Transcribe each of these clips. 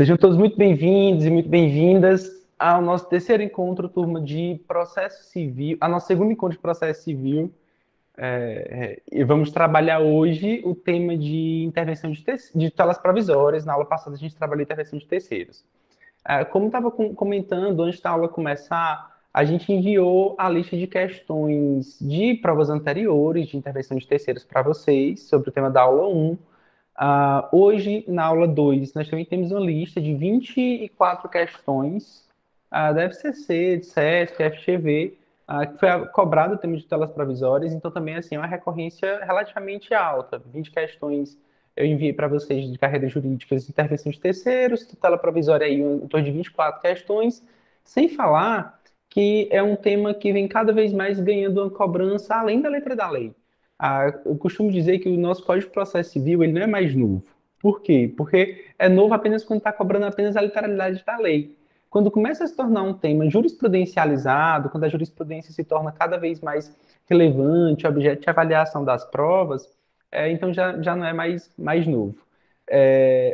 Sejam todos muito bem-vindos e muito bem-vindas ao nosso terceiro encontro, turma de processo civil, a nosso segundo encontro de processo civil. E vamos trabalhar hoje o tema de intervenção de tutelas provisórias. Na aula passada a gente trabalhou intervenção de terceiros. Como estava comentando, antes da aula começar, a gente enviou a lista de questões de provas anteriores de intervenção de terceiros para vocês, sobre o tema da aula 1. Hoje, na aula 2, nós também temos uma lista de 24 questões da FCC, de SESC, FGV, que foi cobrado o tema de tutelas provisórias, então também assim, é uma recorrência relativamente alta. 20 questões eu enviei para vocês de carreiras jurídicas, intervenção de terceiros, tutela provisória aí em torno de 24 questões, sem falar que é um tema que vem cada vez mais ganhando uma cobrança além da letra da lei. Eu costumo dizer que o nosso Código de Processo Civil ele não é mais novo. Por quê? Porque é novo apenas quando está cobrando apenas a literalidade da lei. Quando começa a se tornar um tema jurisprudencializado, quando a jurisprudência se torna cada vez mais relevante, objeto de avaliação das provas, então já não é mais novo.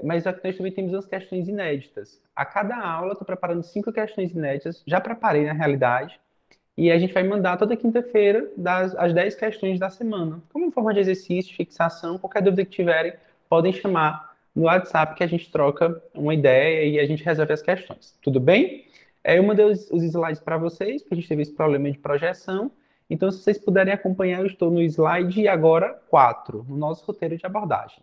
Mas nós também temos as questões inéditas. A cada aula, estou preparando 5 questões inéditas, já preparei na realidade, e a gente vai mandar toda quinta-feira as 10 questões da semana. Como forma de exercício, fixação, qualquer dúvida que tiverem, podem chamar no WhatsApp que a gente troca uma ideia e a gente resolve as questões. Tudo bem? Eu mandei os slides para vocês, porque a gente teve esse problema de projeção. Então, se vocês puderem acompanhar, eu estou no slide agora 4, no nosso roteiro de abordagem.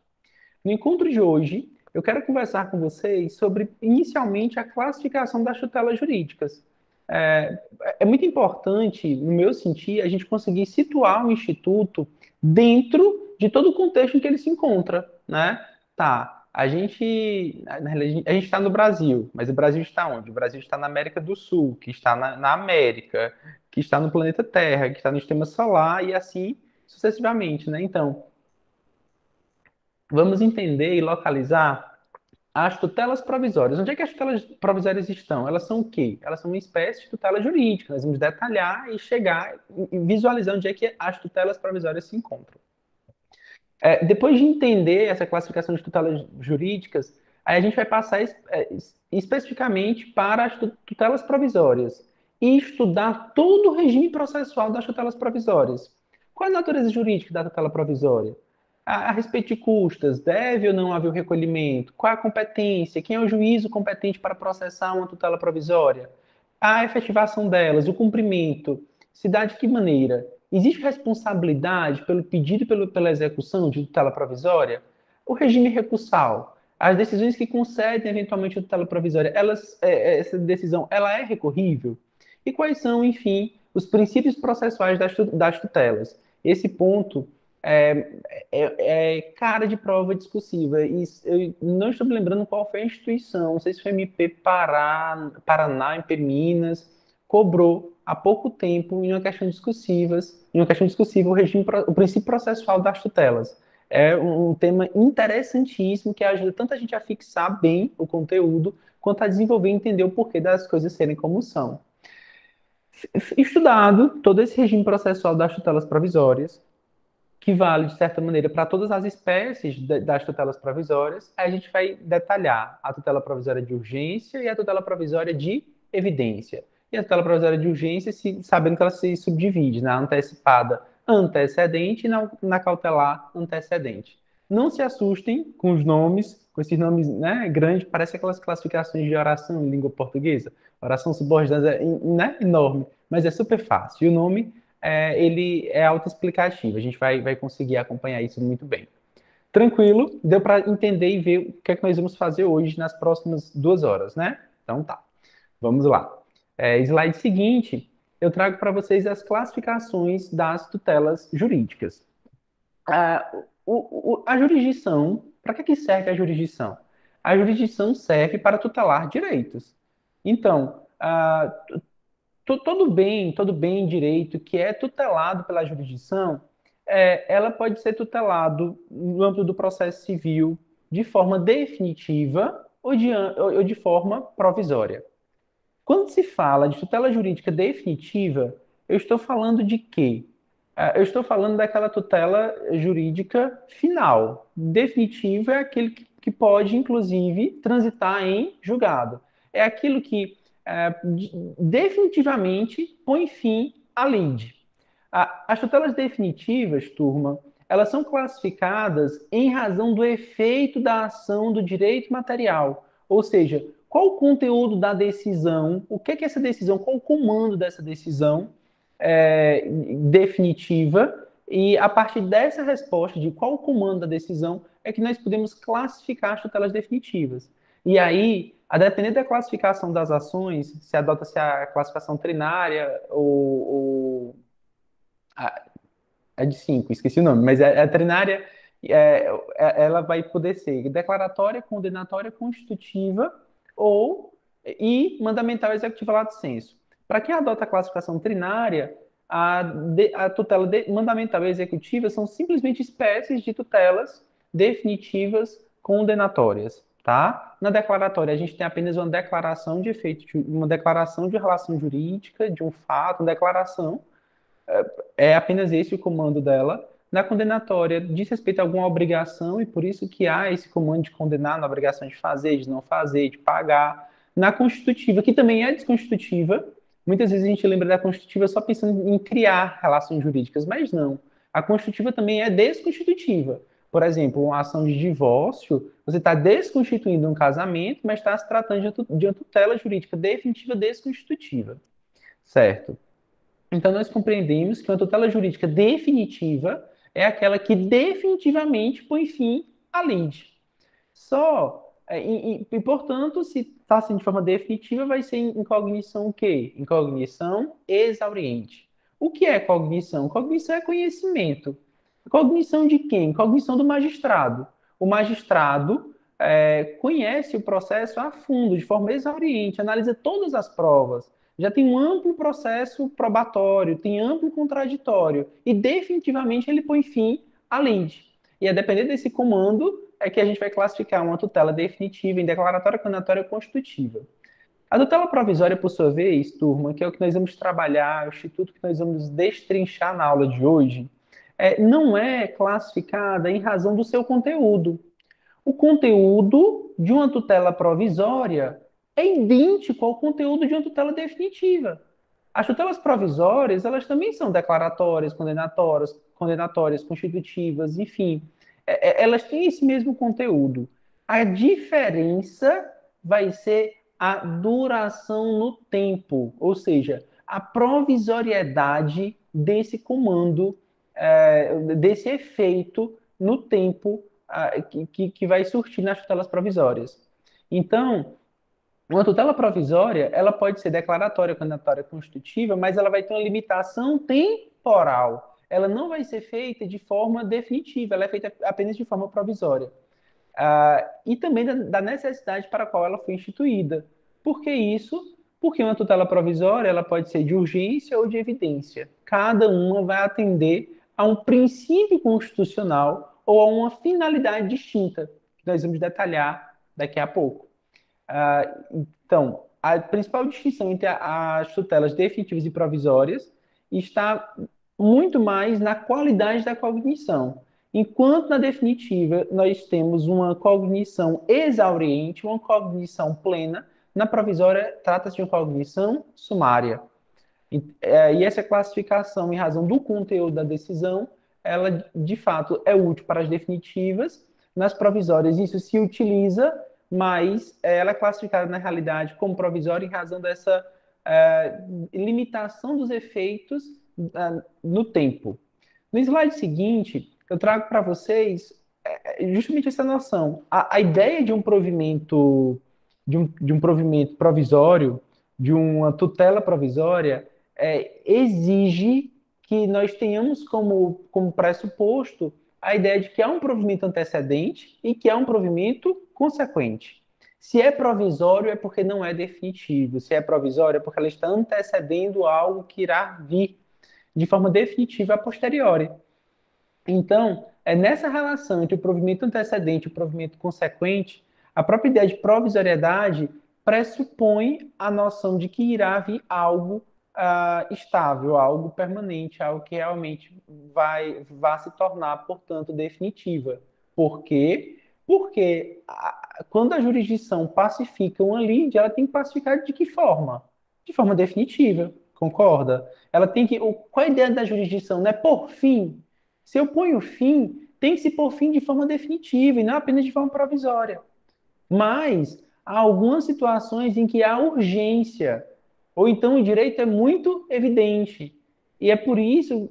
No encontro de hoje, eu quero conversar com vocês sobre, inicialmente, a classificação das tutelas jurídicas. É, é muito importante, no meu sentir, a gente conseguir situar o Instituto dentro de todo o contexto em que ele se encontra, né? Tá, a gente está no Brasil, mas o Brasil está onde? O Brasil está na América do Sul, que está na América, que está no planeta Terra, que está no sistema solar e assim sucessivamente, né? Então, vamos entender e localizar as tutelas provisórias. Onde é que as tutelas provisórias estão? Elas são o quê? Elas são uma espécie de tutela jurídica. Nós vamos detalhar e chegar e visualizar onde é que as tutelas provisórias se encontram. Depois de entender essa classificação de tutelas jurídicas, aí a gente vai passar especificamente para as tutelas provisórias e estudar todo o regime processual das tutelas provisórias. Qual é a natureza jurídica da tutela provisória? A respeito de custas, deve ou não haver o recolhimento? Qual é a competência? Quem é o juízo competente para processar uma tutela provisória? A efetivação delas, o cumprimento, se dá de que maneira? Existe responsabilidade pelo pedido e pela execução de tutela provisória? O regime recursal, as decisões que concedem eventualmente a tutela provisória, essa decisão, ela é recorrível? E quais são, enfim, os princípios processuais das tutelas? Esse ponto é, é cara de prova discursiva. E eu não estou me lembrando qual foi a instituição, não sei se foi MP Paraná, MP Minas, cobrou há pouco tempo, em uma questão discursiva, o princípio processual das tutelas. É um tema interessantíssimo que ajuda tanto a gente a fixar bem o conteúdo, quanto a desenvolver e entender o porquê das coisas serem como são. Estudado todo esse regime processual das tutelas provisórias, que vale, de certa maneira, para todas as espécies das tutelas provisórias, aí a gente vai detalhar a tutela provisória de urgência e a tutela provisória de evidência. E a tutela provisória de urgência, sabendo que ela se subdivide na antecipada antecedente e na cautelar antecedente. Não se assustem com os nomes, com esses nomes, né, grandes, parece aquelas classificações de oração em língua portuguesa. Oração subordinada é, né, enorme, mas é super fácil. E o nome ele é autoexplicativo. A gente vai conseguir acompanhar isso muito bem. Tranquilo? Deu para entender e ver o que é que nós vamos fazer hoje nas próximas 2 horas, né? Então tá. Vamos lá. Slide seguinte, eu trago para vocês as classificações das tutelas jurídicas. A jurisdição, para que serve a jurisdição? A jurisdição serve para tutelar direitos. Então, todo bem direito que é tutelado pela jurisdição, ela pode ser tutelado no âmbito do processo civil de forma definitiva ou de forma provisória. Quando se fala de tutela jurídica definitiva, eu estou falando de quê? Eu estou falando daquela tutela jurídica final. Definitivo é aquele que pode, inclusive, transitar em julgado. É aquilo que definitivamente põe fim à lide. As tutelas definitivas, turma, elas são classificadas em razão do efeito da ação do direito material. Ou seja, qual o conteúdo da decisão, o que é essa decisão, qual o comando dessa decisão definitiva, e a partir dessa resposta de qual o comando da decisão é que nós podemos classificar as tutelas definitivas. E aí, a depender da classificação das ações, se adota-se a classificação trinária ou é de 5, esqueci o nome, mas a trinária, ela vai poder ser declaratória, condenatória, constitutiva e mandamental executiva lato sensu. Para quem adota a classificação trinária, a tutela mandamental e executiva são simplesmente espécies de tutelas definitivas condenatórias, tá? Na declaratória, a gente tem apenas uma declaração de efeito, uma declaração de relação jurídica, de um fato, uma declaração. É apenas esse o comando dela. Na condenatória, diz respeito a alguma obrigação, e por isso que há esse comando de condenar, na obrigação de fazer, de não fazer, de pagar. Na constitutiva, que também é desconstitutiva, muitas vezes a gente lembra da constitutiva só pensando em criar relações jurídicas, mas não. A constitutiva também é desconstitutiva. Por exemplo, uma ação de divórcio, você está desconstituindo um casamento, mas está se tratando de uma tutela jurídica definitiva desconstitutiva. Certo? Então, nós compreendemos que uma tutela jurídica definitiva é aquela que definitivamente põe fim à lide. Portanto, se está sendo de forma definitiva, vai ser em cognição o quê? Em cognição exauriente. O que é cognição? Cognição é conhecimento. Cognição de quem? Cognição do magistrado. O magistrado conhece o processo a fundo, de forma exauriente, analisa todas as provas, já tem um amplo processo probatório, tem amplo contraditório, e definitivamente ele põe fim à lide. E a depender desse comando é que a gente vai classificar uma tutela definitiva em declaratória, condenatória ou constitutiva. A tutela provisória, por sua vez, turma, que é o que nós vamos trabalhar, o instituto que nós vamos destrinchar na aula de hoje, não é classificada em razão do seu conteúdo. O conteúdo de uma tutela provisória é idêntico ao conteúdo de uma tutela definitiva. As tutelas provisórias, elas também são declaratórias, condenatórias, constitutivas, enfim. Elas têm esse mesmo conteúdo. A diferença vai ser a duração no tempo, ou seja, a provisoriedade desse comando, desse efeito no tempo que vai surtir nas tutelas provisórias. Então, uma tutela provisória, ela pode ser declaratória, condenatória, constitutiva, mas ela vai ter uma limitação temporal. Ela não vai ser feita de forma definitiva, ela é feita apenas de forma provisória. E também da necessidade para a qual ela foi instituída. Por que isso? Porque uma tutela provisória ela pode ser de urgência ou de evidência. Cada uma vai atender a um princípio constitucional ou a uma finalidade distinta, que nós vamos detalhar daqui a pouco. Então, a principal distinção entre as tutelas definitivas e provisórias está muito mais na qualidade da cognição. Enquanto na definitiva nós temos uma cognição exauriente, uma cognição plena, na provisória trata-se de uma cognição sumária. E essa classificação, em razão do conteúdo da decisão, ela de fato é útil para as definitivas. Nas provisórias isso se utiliza, mas ela é classificada na realidade como provisória em razão dessa limitação dos efeitos no tempo. No slide seguinte, eu trago para vocês justamente essa noção. A ideia de um provimento, de um provimento provisório, de uma tutela provisória, exige que nós tenhamos como pressuposto a ideia de que há um provimento antecedente e que há um provimento consequente. Se é provisório, é porque não é definitivo. Se é provisório, é porque ela está antecedendo algo que irá vir de forma definitiva a posteriori. Então, nessa relação entre o provimento antecedente e o provimento consequente, a própria ideia de provisoriedade pressupõe a noção de que irá vir algo estável, algo permanente, algo que realmente vai se tornar, portanto, definitiva. Por quê? Porque quando a jurisdição pacifica uma lide, ela tem que pacificar de que forma? De forma definitiva, concorda? Ela tem que. Qual é a ideia da jurisdição? Não é por fim. Se eu ponho fim, tem que se pôr fim de forma definitiva e não apenas de forma provisória. Mas há algumas situações em que há urgência, ou então o direito é muito evidente. E é por isso,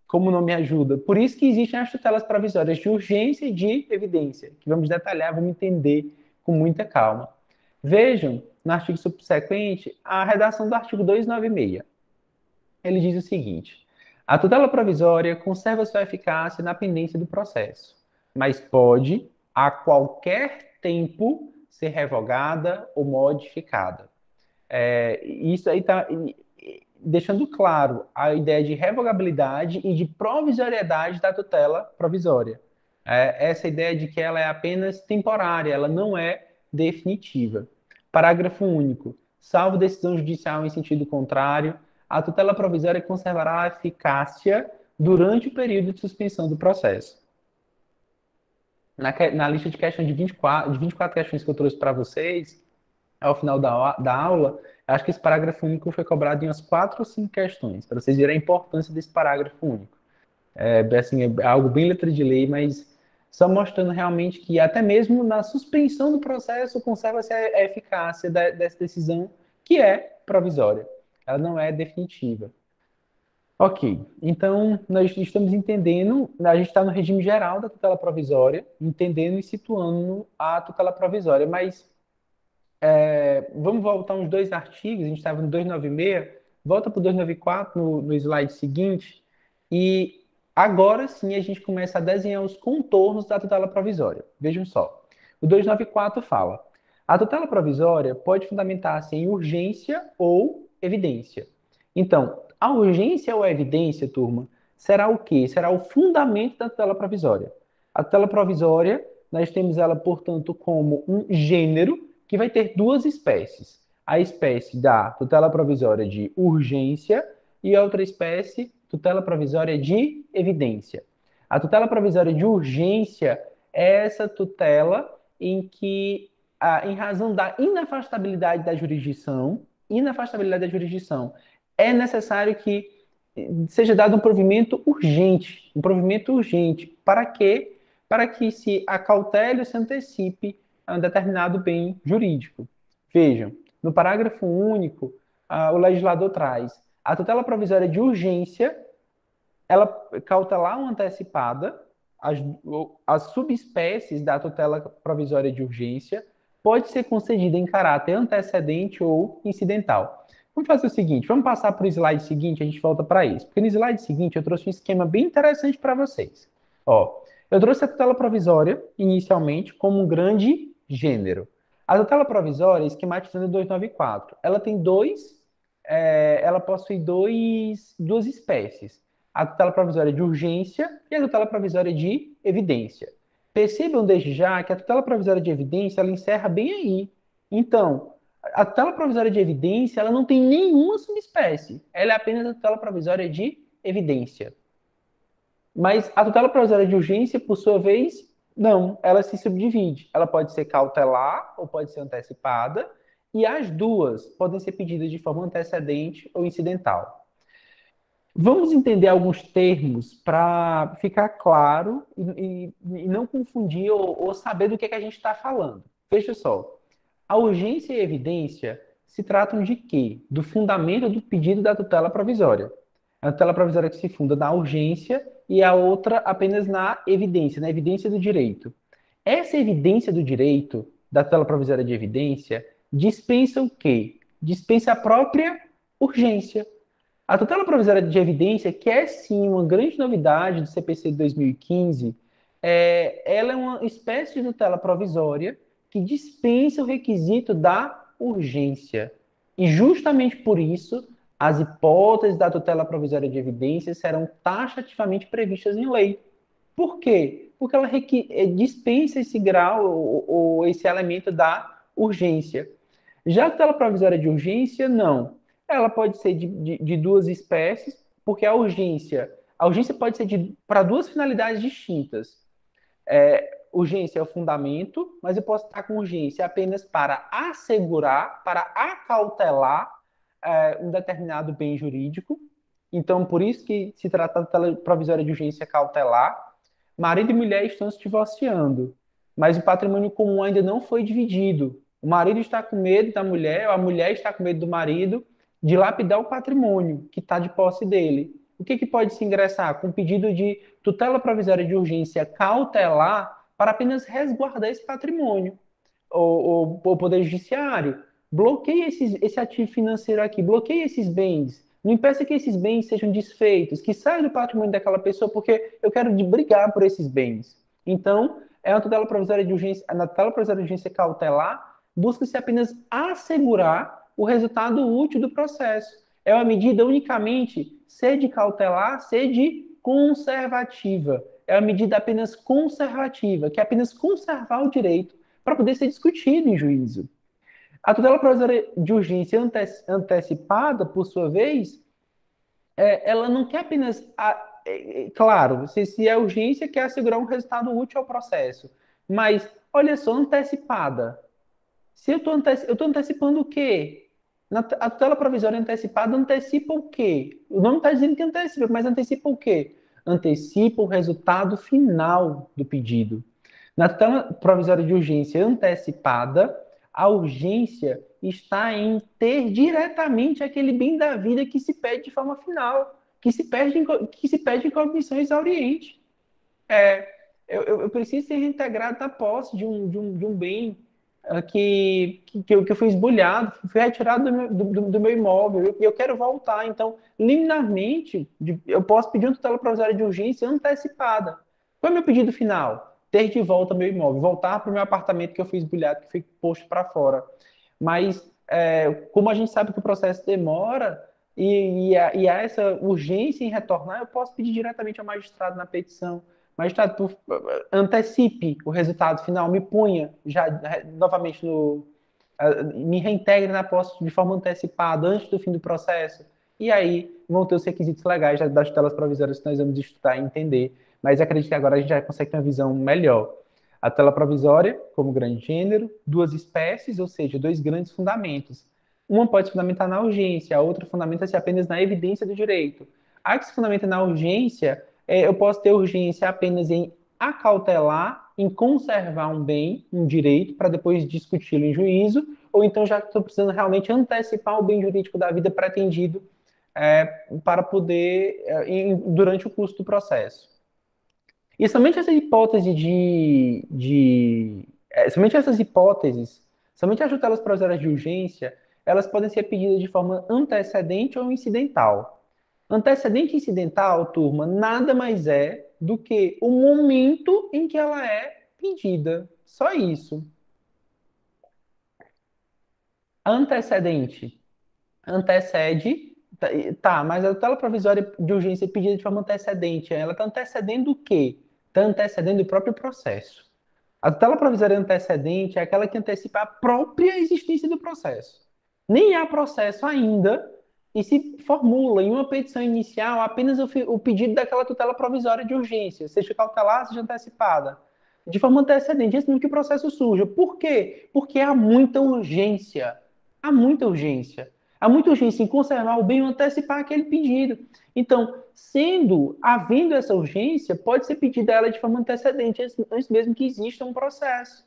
como o nome ajuda, por isso que existem as tutelas provisórias de urgência e de evidência, que vamos detalhar, vamos entender com muita calma. Vejam, no artigo subsequente, a redação do artigo 296. Ele diz o seguinte: a tutela provisória conserva sua eficácia na pendência do processo, mas pode, a qualquer tempo, ser revogada ou modificada. Isso aí está deixando claro a ideia de revogabilidade e de provisoriedade da tutela provisória. Essa ideia de que ela é apenas temporária, ela não é definitiva. Parágrafo único. Salvo decisão judicial em sentido contrário, a tutela provisória conservará a eficácia durante o período de suspensão do processo. Na lista de questões de 24 questões que eu trouxe para vocês, ao final da aula, acho que esse parágrafo único foi cobrado em umas 4 ou 5 questões, para vocês verem a importância desse parágrafo único. Assim, é algo bem letra de lei, mas só mostrando realmente que até mesmo na suspensão do processo conserva-se a eficácia dessa decisão, que é provisória. Ela não é definitiva. Ok, então nós estamos entendendo, a gente está no regime geral da tutela provisória, entendendo e situando a tutela provisória, mas vamos voltar uns 2 artigos, a gente estava no 296, volta para o 294 no slide seguinte, e agora sim a gente começa a desenhar os contornos da tutela provisória. Vejam só, o 294 fala: a tutela provisória pode fundamentar-se em urgência ou evidência. Então, a urgência ou a evidência, turma, será o quê? Será o fundamento da tutela provisória. A tutela provisória, nós temos ela, portanto, como um gênero que vai ter 2 espécies. A espécie da tutela provisória de urgência e a outra espécie, tutela provisória de evidência. A tutela provisória de urgência é essa tutela em que, em razão da inafastabilidade da jurisdição, é necessário que seja dado um provimento urgente. Para quê? Para que se acautele ou se antecipe a um determinado bem jurídico. Vejam, no parágrafo único, o legislador traz a tutela provisória de urgência, ela cautelar uma antecipada, as subespécies da tutela provisória de urgência pode ser concedida em caráter antecedente ou incidental. Vamos fazer o seguinte, vamos passar para o slide seguinte, a gente volta para isso. Porque no slide seguinte eu trouxe um esquema bem interessante para vocês. Ó, eu trouxe a tutela provisória, inicialmente, como um grande gênero. A tutela provisória, esquematizando em 294, ela tem ela possui duas espécies. A tutela provisória de urgência e a tutela provisória de evidência. Percebam desde já que a tutela provisória de evidência, ela encerra bem aí. Então, a tutela provisória de evidência, ela não tem nenhuma subespécie. Ela é apenas a tutela provisória de evidência. Mas a tutela provisória de urgência, por sua vez, não. Ela se subdivide. Ela pode ser cautelar ou pode ser antecipada. E as duas podem ser pedidas de forma antecedente ou incidental. Vamos entender alguns termos para ficar claro e não confundir ou saber do que a gente está falando. Veja só. A urgência e a evidência se tratam de quê? Do fundamento do pedido da tutela provisória. A tutela provisória que se funda na urgência e a outra apenas na evidência do direito. Essa evidência do direito, da tutela provisória de evidência, dispensa o quê? Dispensa a própria urgência. A tutela provisória de evidência, que é sim uma grande novidade do CPC de 2015, ela é uma espécie de tutela provisória que dispensa o requisito da urgência. E justamente por isso, as hipóteses da tutela provisória de evidência serão taxativamente previstas em lei. Por quê? Porque ela dispensa esse grau ou esse elemento da urgência. Já a tutela provisória de urgência, não. Ela pode ser de 2 espécies, porque a urgência pode ser para 2 finalidades distintas. urgência é o fundamento, mas eu posso estar com urgência apenas para assegurar, para acautelar um determinado bem jurídico. Então, por isso que se trata de tutela provisória de urgência cautelar. Marido e mulher estão se divorciando, mas o patrimônio comum ainda não foi dividido. O marido está com medo da mulher, ou a mulher está com medo do marido, de lapidar o patrimônio que está de posse dele. O que pode se ingressar? Com pedido de tutela provisória de urgência cautelar para apenas resguardar esse patrimônio. O Poder Judiciário bloqueia esse ativo financeiro aqui, bloqueia esses bens. Não impeça que esses bens sejam desfeitos, que saiam do patrimônio daquela pessoa, porque eu quero brigar por esses bens. Então, é uma tutela provisória de urgência, na tutela provisória de urgência cautelar, busca-se apenas assegurar o resultado útil do processo. É uma medida unicamente sede cautelar, sede conservativa. É uma medida apenas conservativa, que é apenas conservar o direito para poder ser discutido em juízo. A tutela provisória de urgência antecipada, por sua vez, ela não quer apenas, claro, se é urgência, quer assegurar um resultado útil ao processo. Mas, olha só, antecipada. Se eu estou antecipando o quê? A tutela provisória antecipada antecipa o quê? O nome está dizendo que antecipa, mas antecipa o quê? Antecipa o resultado final do pedido. Na tutela provisória de urgência antecipada, a urgência está em ter diretamente aquele bem da vida que se pede de forma final, que se pede em cognição exauriente. Eu preciso ser reintegrado na posse de um bem que eu fui esbulhado, fui retirado do meu imóvel, e eu quero voltar. Então, liminarmente, eu posso pedir uma tutela provisória de urgência antecipada. Qual é o meu pedido final? Ter de volta meu imóvel, voltar para o meu apartamento que eu fui esbulhado, que foi posto para fora. Mas, como a gente sabe que o processo demora, há essa urgência em retornar, eu posso pedir diretamente ao magistrado na petição. Magistrado, antecipe o resultado final, me punha já novamente me reintegre na posse de forma antecipada, antes do fim do processo. E aí vão ter os requisitos legais das tutelas provisórias que nós vamos estudar e entender. Mas acredito que agora a gente já consegue ter uma visão melhor. A tutela provisória, como grande gênero, duas espécies, ou seja, dois grandes fundamentos. Uma pode se fundamentar na urgência, a outra fundamenta-se apenas na evidência do direito. A que se fundamenta na urgência, eu posso ter urgência apenas em acautelar, em conservar um bem, um direito, para depois discuti-lo em juízo, ou então já estou precisando realmente antecipar o bem jurídico da vida pretendido para poder, durante o curso do processo. E somente essa hipótese somente essas hipóteses, somente as tutelas provisórias de urgência, elas podem ser pedidas de forma antecedente ou incidental. Antecedente e incidental, turma, nada mais é do que o momento em que ela é pedida. Só isso. Antecedente. Antecede. Tá, mas a tutela provisória de urgência é pedida de forma antecedente. Ela está antecedendo o quê? Está antecedendo o próprio processo. A tutela provisória antecedente é aquela que antecipa a própria existência do processo. Nem há processo ainda e se formula em uma petição inicial apenas o pedido daquela tutela provisória de urgência, seja cautelar, seja antecipada, de forma antecedente, antes mesmo que o processo surja. Por quê? Porque há muita urgência. Há muita urgência. Há muita urgência em conservar o bem ou antecipar aquele pedido. Então, havendo essa urgência, pode ser pedida ela de forma antecedente, antes mesmo que exista um processo.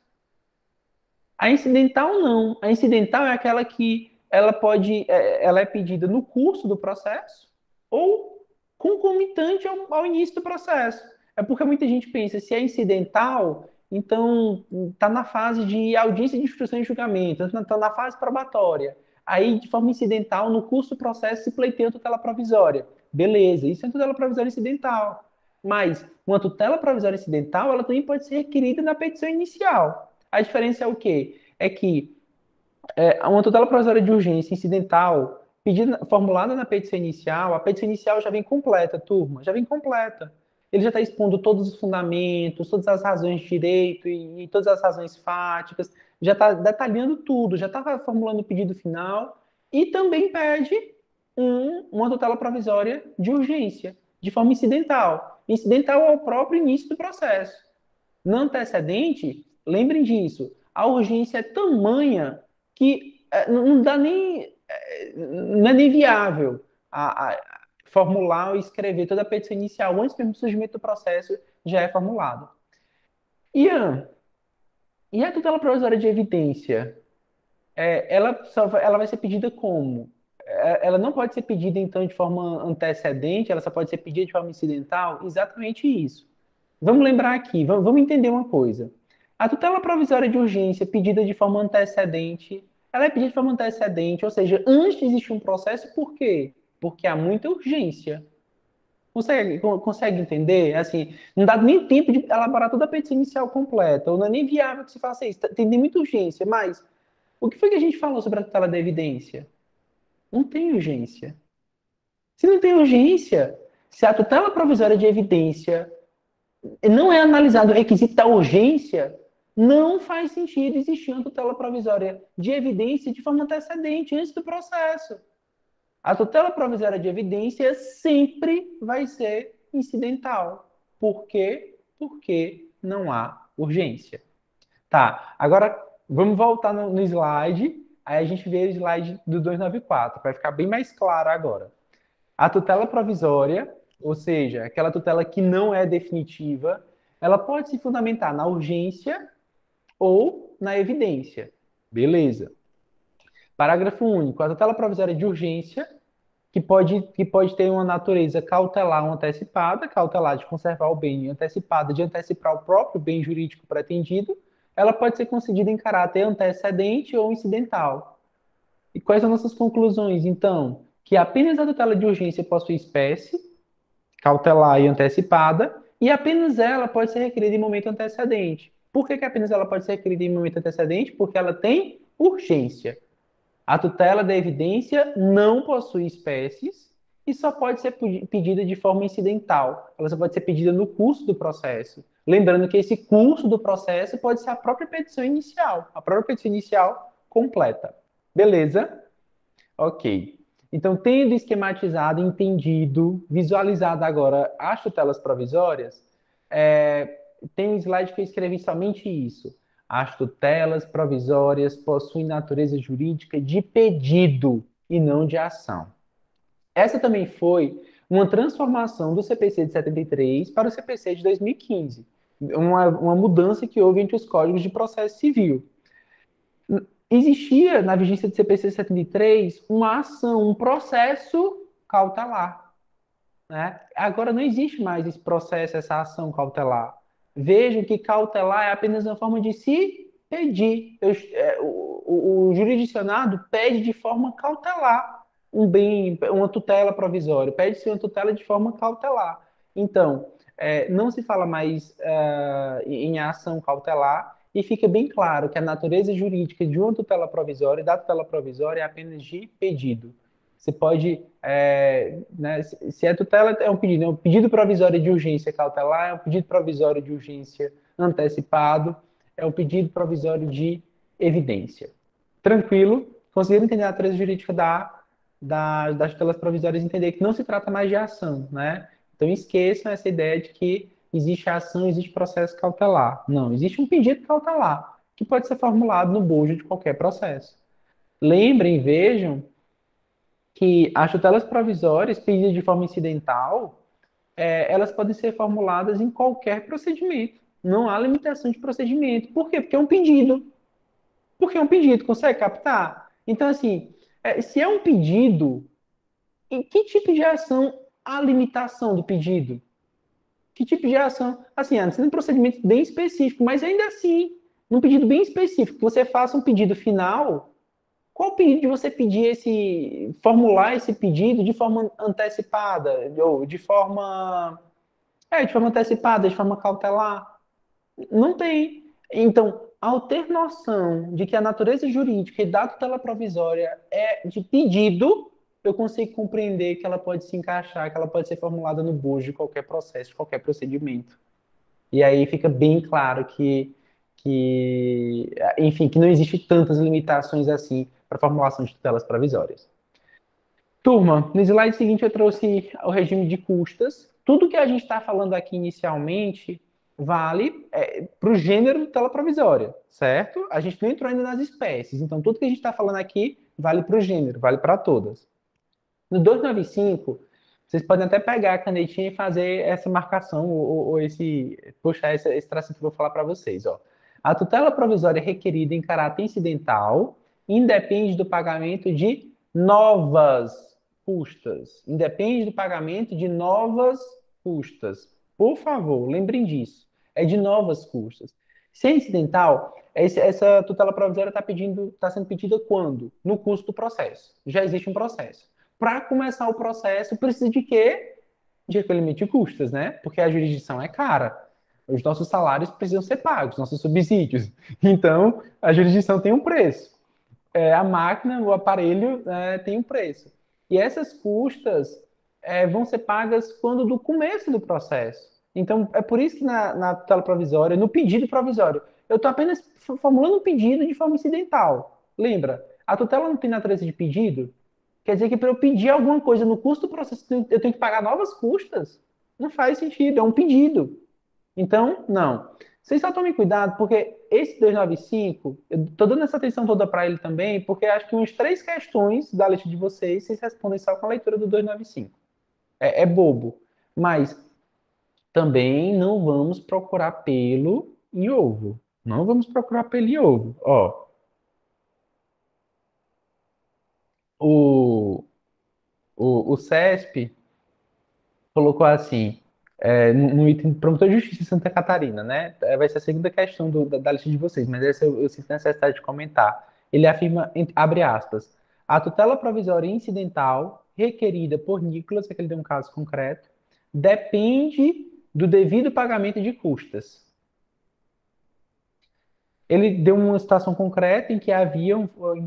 A incidental não. A incidental é aquela que ela é pedida no curso do processo ou concomitante ao início do processo. É porque muita gente pensa, se é incidental, então está na fase de audiência de instrução e julgamento, está na fase probatória. Aí, de forma incidental, no curso do processo se pleiteia a tutela provisória. Beleza, isso é tutela provisória incidental. Mas uma tutela provisória incidental, ela também pode ser requerida na petição inicial. A diferença é o quê? É que uma tutela provisória de urgência incidental, formulada na petição inicial, a petição inicial já vem completa, turma, já vem completa. Ele já está expondo todos os fundamentos, todas as razões de direito e todas as razões fáticas, já está detalhando tudo, já está formulando o pedido final e também pede uma tutela provisória de urgência, de forma incidental. Incidental ao próprio início do processo. No antecedente, lembrem disso, a urgência é tamanha que não dá nem, não é nem viável formular ou escrever toda a petição inicial antes mesmo do surgimento do processo já é formulado. Ian, e a tutela provisória de evidência? Ela vai ser pedida como? Ela não pode ser pedida, então, de forma antecedente, ela só pode ser pedida de forma incidental? Exatamente isso. Vamos lembrar aqui, vamos entender uma coisa. A tutela provisória de urgência pedida de forma antecedente, ela é pedida de forma antecedente, ou seja, antes de existir um processo, por quê? Porque há muita urgência. Consegue entender? Assim, não dá nem tempo de elaborar toda a petição inicial completa, ou não é nem viável que se faça isso. Tem muita urgência, mas o que foi que a gente falou sobre a tutela da evidência? Não tem urgência. Se não tem urgência, se a tutela provisória de evidência não é analisado o requisito da urgência, não faz sentido existir uma tutela provisória de evidência de forma antecedente, antes do processo. A tutela provisória de evidência sempre vai ser incidental. Por quê? Porque não há urgência. Tá, agora vamos voltar no slide, aí a gente vê o slide do 294, vai ficar bem mais claro agora. A tutela provisória, ou seja, aquela tutela que não é definitiva, ela pode se fundamentar na urgência ou na evidência. Beleza. Parágrafo único. A tutela provisória de urgência, que pode ter uma natureza cautelar ou antecipada, cautelar de conservar o bem e antecipada de antecipar o próprio bem jurídico pretendido, ela pode ser concedida em caráter antecedente ou incidental. E quais são nossas conclusões, então? Que apenas a tutela de urgência possui espécie, cautelar e antecipada, e apenas ela pode ser requerida em momento antecedente. Por que apenas ela pode ser requerida em momento antecedente? Porque ela tem urgência. A tutela da evidência não possui espécies e só pode ser pedida de forma incidental. Ela só pode ser pedida no curso do processo. Lembrando que esse curso do processo pode ser a própria petição inicial, a própria petição inicial completa. Beleza? Ok. Então, tendo esquematizado, entendido, visualizado agora as tutelas provisórias, tem um slide que eu escrevi somente isso. As tutelas provisórias possuem natureza jurídica de pedido e não de ação. Essa também foi uma transformação do CPC de 73 para o CPC de 2015. Uma mudança que houve entre os códigos de processo civil. Existia, na vigência do CPC 73, uma ação, um processo cautelar. Né? Agora não existe mais esse processo, essa ação cautelar. Vejam que cautelar é apenas uma forma de se pedir. O jurisdicionado pede de forma cautelar um bem, uma tutela provisória, pede-se uma tutela de forma cautelar. Então, não se fala mais em ação cautelar e fica bem claro que a natureza jurídica de uma tutela provisória e da tutela provisória é apenas de pedido. Você pode, né, se a tutela é um pedido provisório de urgência cautelar, é um pedido provisório de urgência antecipado, é um pedido provisório de evidência. Tranquilo? Conseguiram entender a natureza jurídica das tutelas provisórias e entender que não se trata mais de ação, né? Então esqueçam essa ideia de que existe ação, existe processo cautelar. Não, existe um pedido cautelar, que pode ser formulado no bojo de qualquer processo. Lembrem, vejam, que as tutelas provisórias pedidas de forma incidental, elas podem ser formuladas em qualquer procedimento. Não há limitação de procedimento. Por quê? Porque é um pedido. Porque é um pedido, consegue captar? Então, assim, se é um pedido, em que tipo de ação há limitação do pedido? Que tipo de ação? Assim, antes, um procedimento bem específico, mas ainda assim, num pedido bem específico, que você faça um pedido final. Qual o pedido de você formular esse pedido de forma antecipada, ou de forma antecipada, de forma cautelar? Não tem. Então, ao ter noção de que a natureza jurídica e da tutela provisória é de pedido, eu consigo compreender que ela pode se encaixar, que ela pode ser formulada no bojo de qualquer processo, de qualquer procedimento. E aí fica bem claro enfim, que não existe tantas limitações assim para a formulação de tutelas provisórias. Turma, no slide seguinte eu trouxe o regime de custas. Tudo que a gente está falando aqui inicialmente vale para o gênero tutela provisória, certo? A gente não entrou ainda nas espécies, então tudo que a gente está falando aqui vale para o gênero, vale para todas. No 295, vocês podem até pegar a canetinha e fazer essa marcação, ou puxar esse tracinho que eu vou falar para vocês. Ó. A tutela provisória requerida em caráter incidental independe do pagamento de novas custas. Independe do pagamento de novas custas. Por favor, lembrem disso. É de novas custas. Se é incidental, essa tutela provisória está sendo pedida quando? No curso do processo. Já existe um processo. Para começar o processo, precisa de quê? De recolhimento de custas, né? Porque a jurisdição é cara. Os nossos salários precisam ser pagos, nossos subsídios. Então, a jurisdição tem um preço. A máquina, o aparelho, tem um preço. E essas custas vão ser pagas quando do começo do processo. Então, é por isso que na tutela provisória, no pedido provisório, eu estou apenas formulando um pedido de forma incidental. Lembra? A tutela não tem natureza de pedido? Quer dizer que para eu pedir alguma coisa no custo do processo, eu tenho que pagar novas custas? Não faz sentido, é um pedido. Então, não. Vocês só tomem cuidado, porque esse 295, eu estou dando essa atenção toda para ele também, porque acho que umas 3 questões da lista de vocês respondem só com a leitura do 295. É bobo. Mas também não vamos procurar pelo em ovo. Não vamos procurar pelo em ovo. Ó, o, o CESP colocou assim, no item promotor de justiça de Santa Catarina, né? Vai ser a segunda questão da lista de vocês, mas essa eu sinto necessidade de comentar. Ele afirma, abre aspas, a tutela provisória incidental requerida por Nicolas, que ele deu um caso concreto, depende do devido pagamento de custas. Ele deu uma situação concreta em que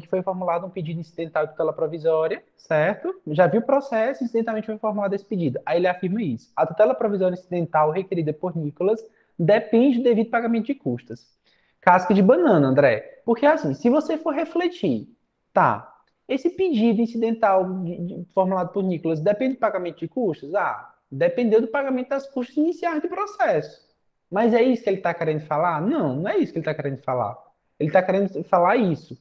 foi formulado um pedido incidental de tutela provisória, certo? Já viu o processo, incidentalmente foi formulado esse pedido. Aí ele afirma isso. A tutela provisória incidental requerida por Nicolas depende do devido pagamento de custas. Casca de banana, André. Porque assim, se você for refletir, tá, esse pedido incidental formulado por Nicolas depende do pagamento de custas? Ah, dependeu do pagamento das custas iniciais do processo. Mas é isso que ele está querendo falar? Não, não é isso que ele está querendo falar. Ele está querendo falar isso.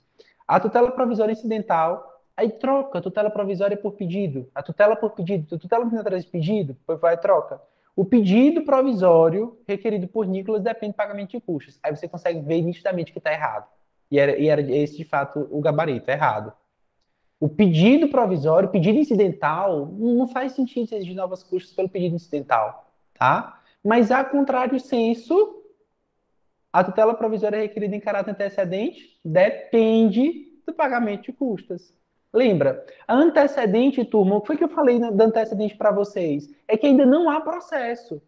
A tutela provisória incidental, aí troca a tutela provisória por pedido. A tutela por pedido, a tutela por natureza de pedido, depois vai e troca. O pedido provisório requerido por Nicolas depende do pagamento de custos. Aí você consegue ver nitidamente que está errado. E era esse, de fato, o gabarito, é errado. O pedido provisório, o pedido incidental, não faz sentido você exigir novas custas pelo pedido incidental, tá? Mas, a contrário senso, a tutela provisória requerida em caráter antecedente depende do pagamento de custas. Lembra? A antecedente, turma, o que foi que eu falei da antecedente para vocês? É que ainda não há processo.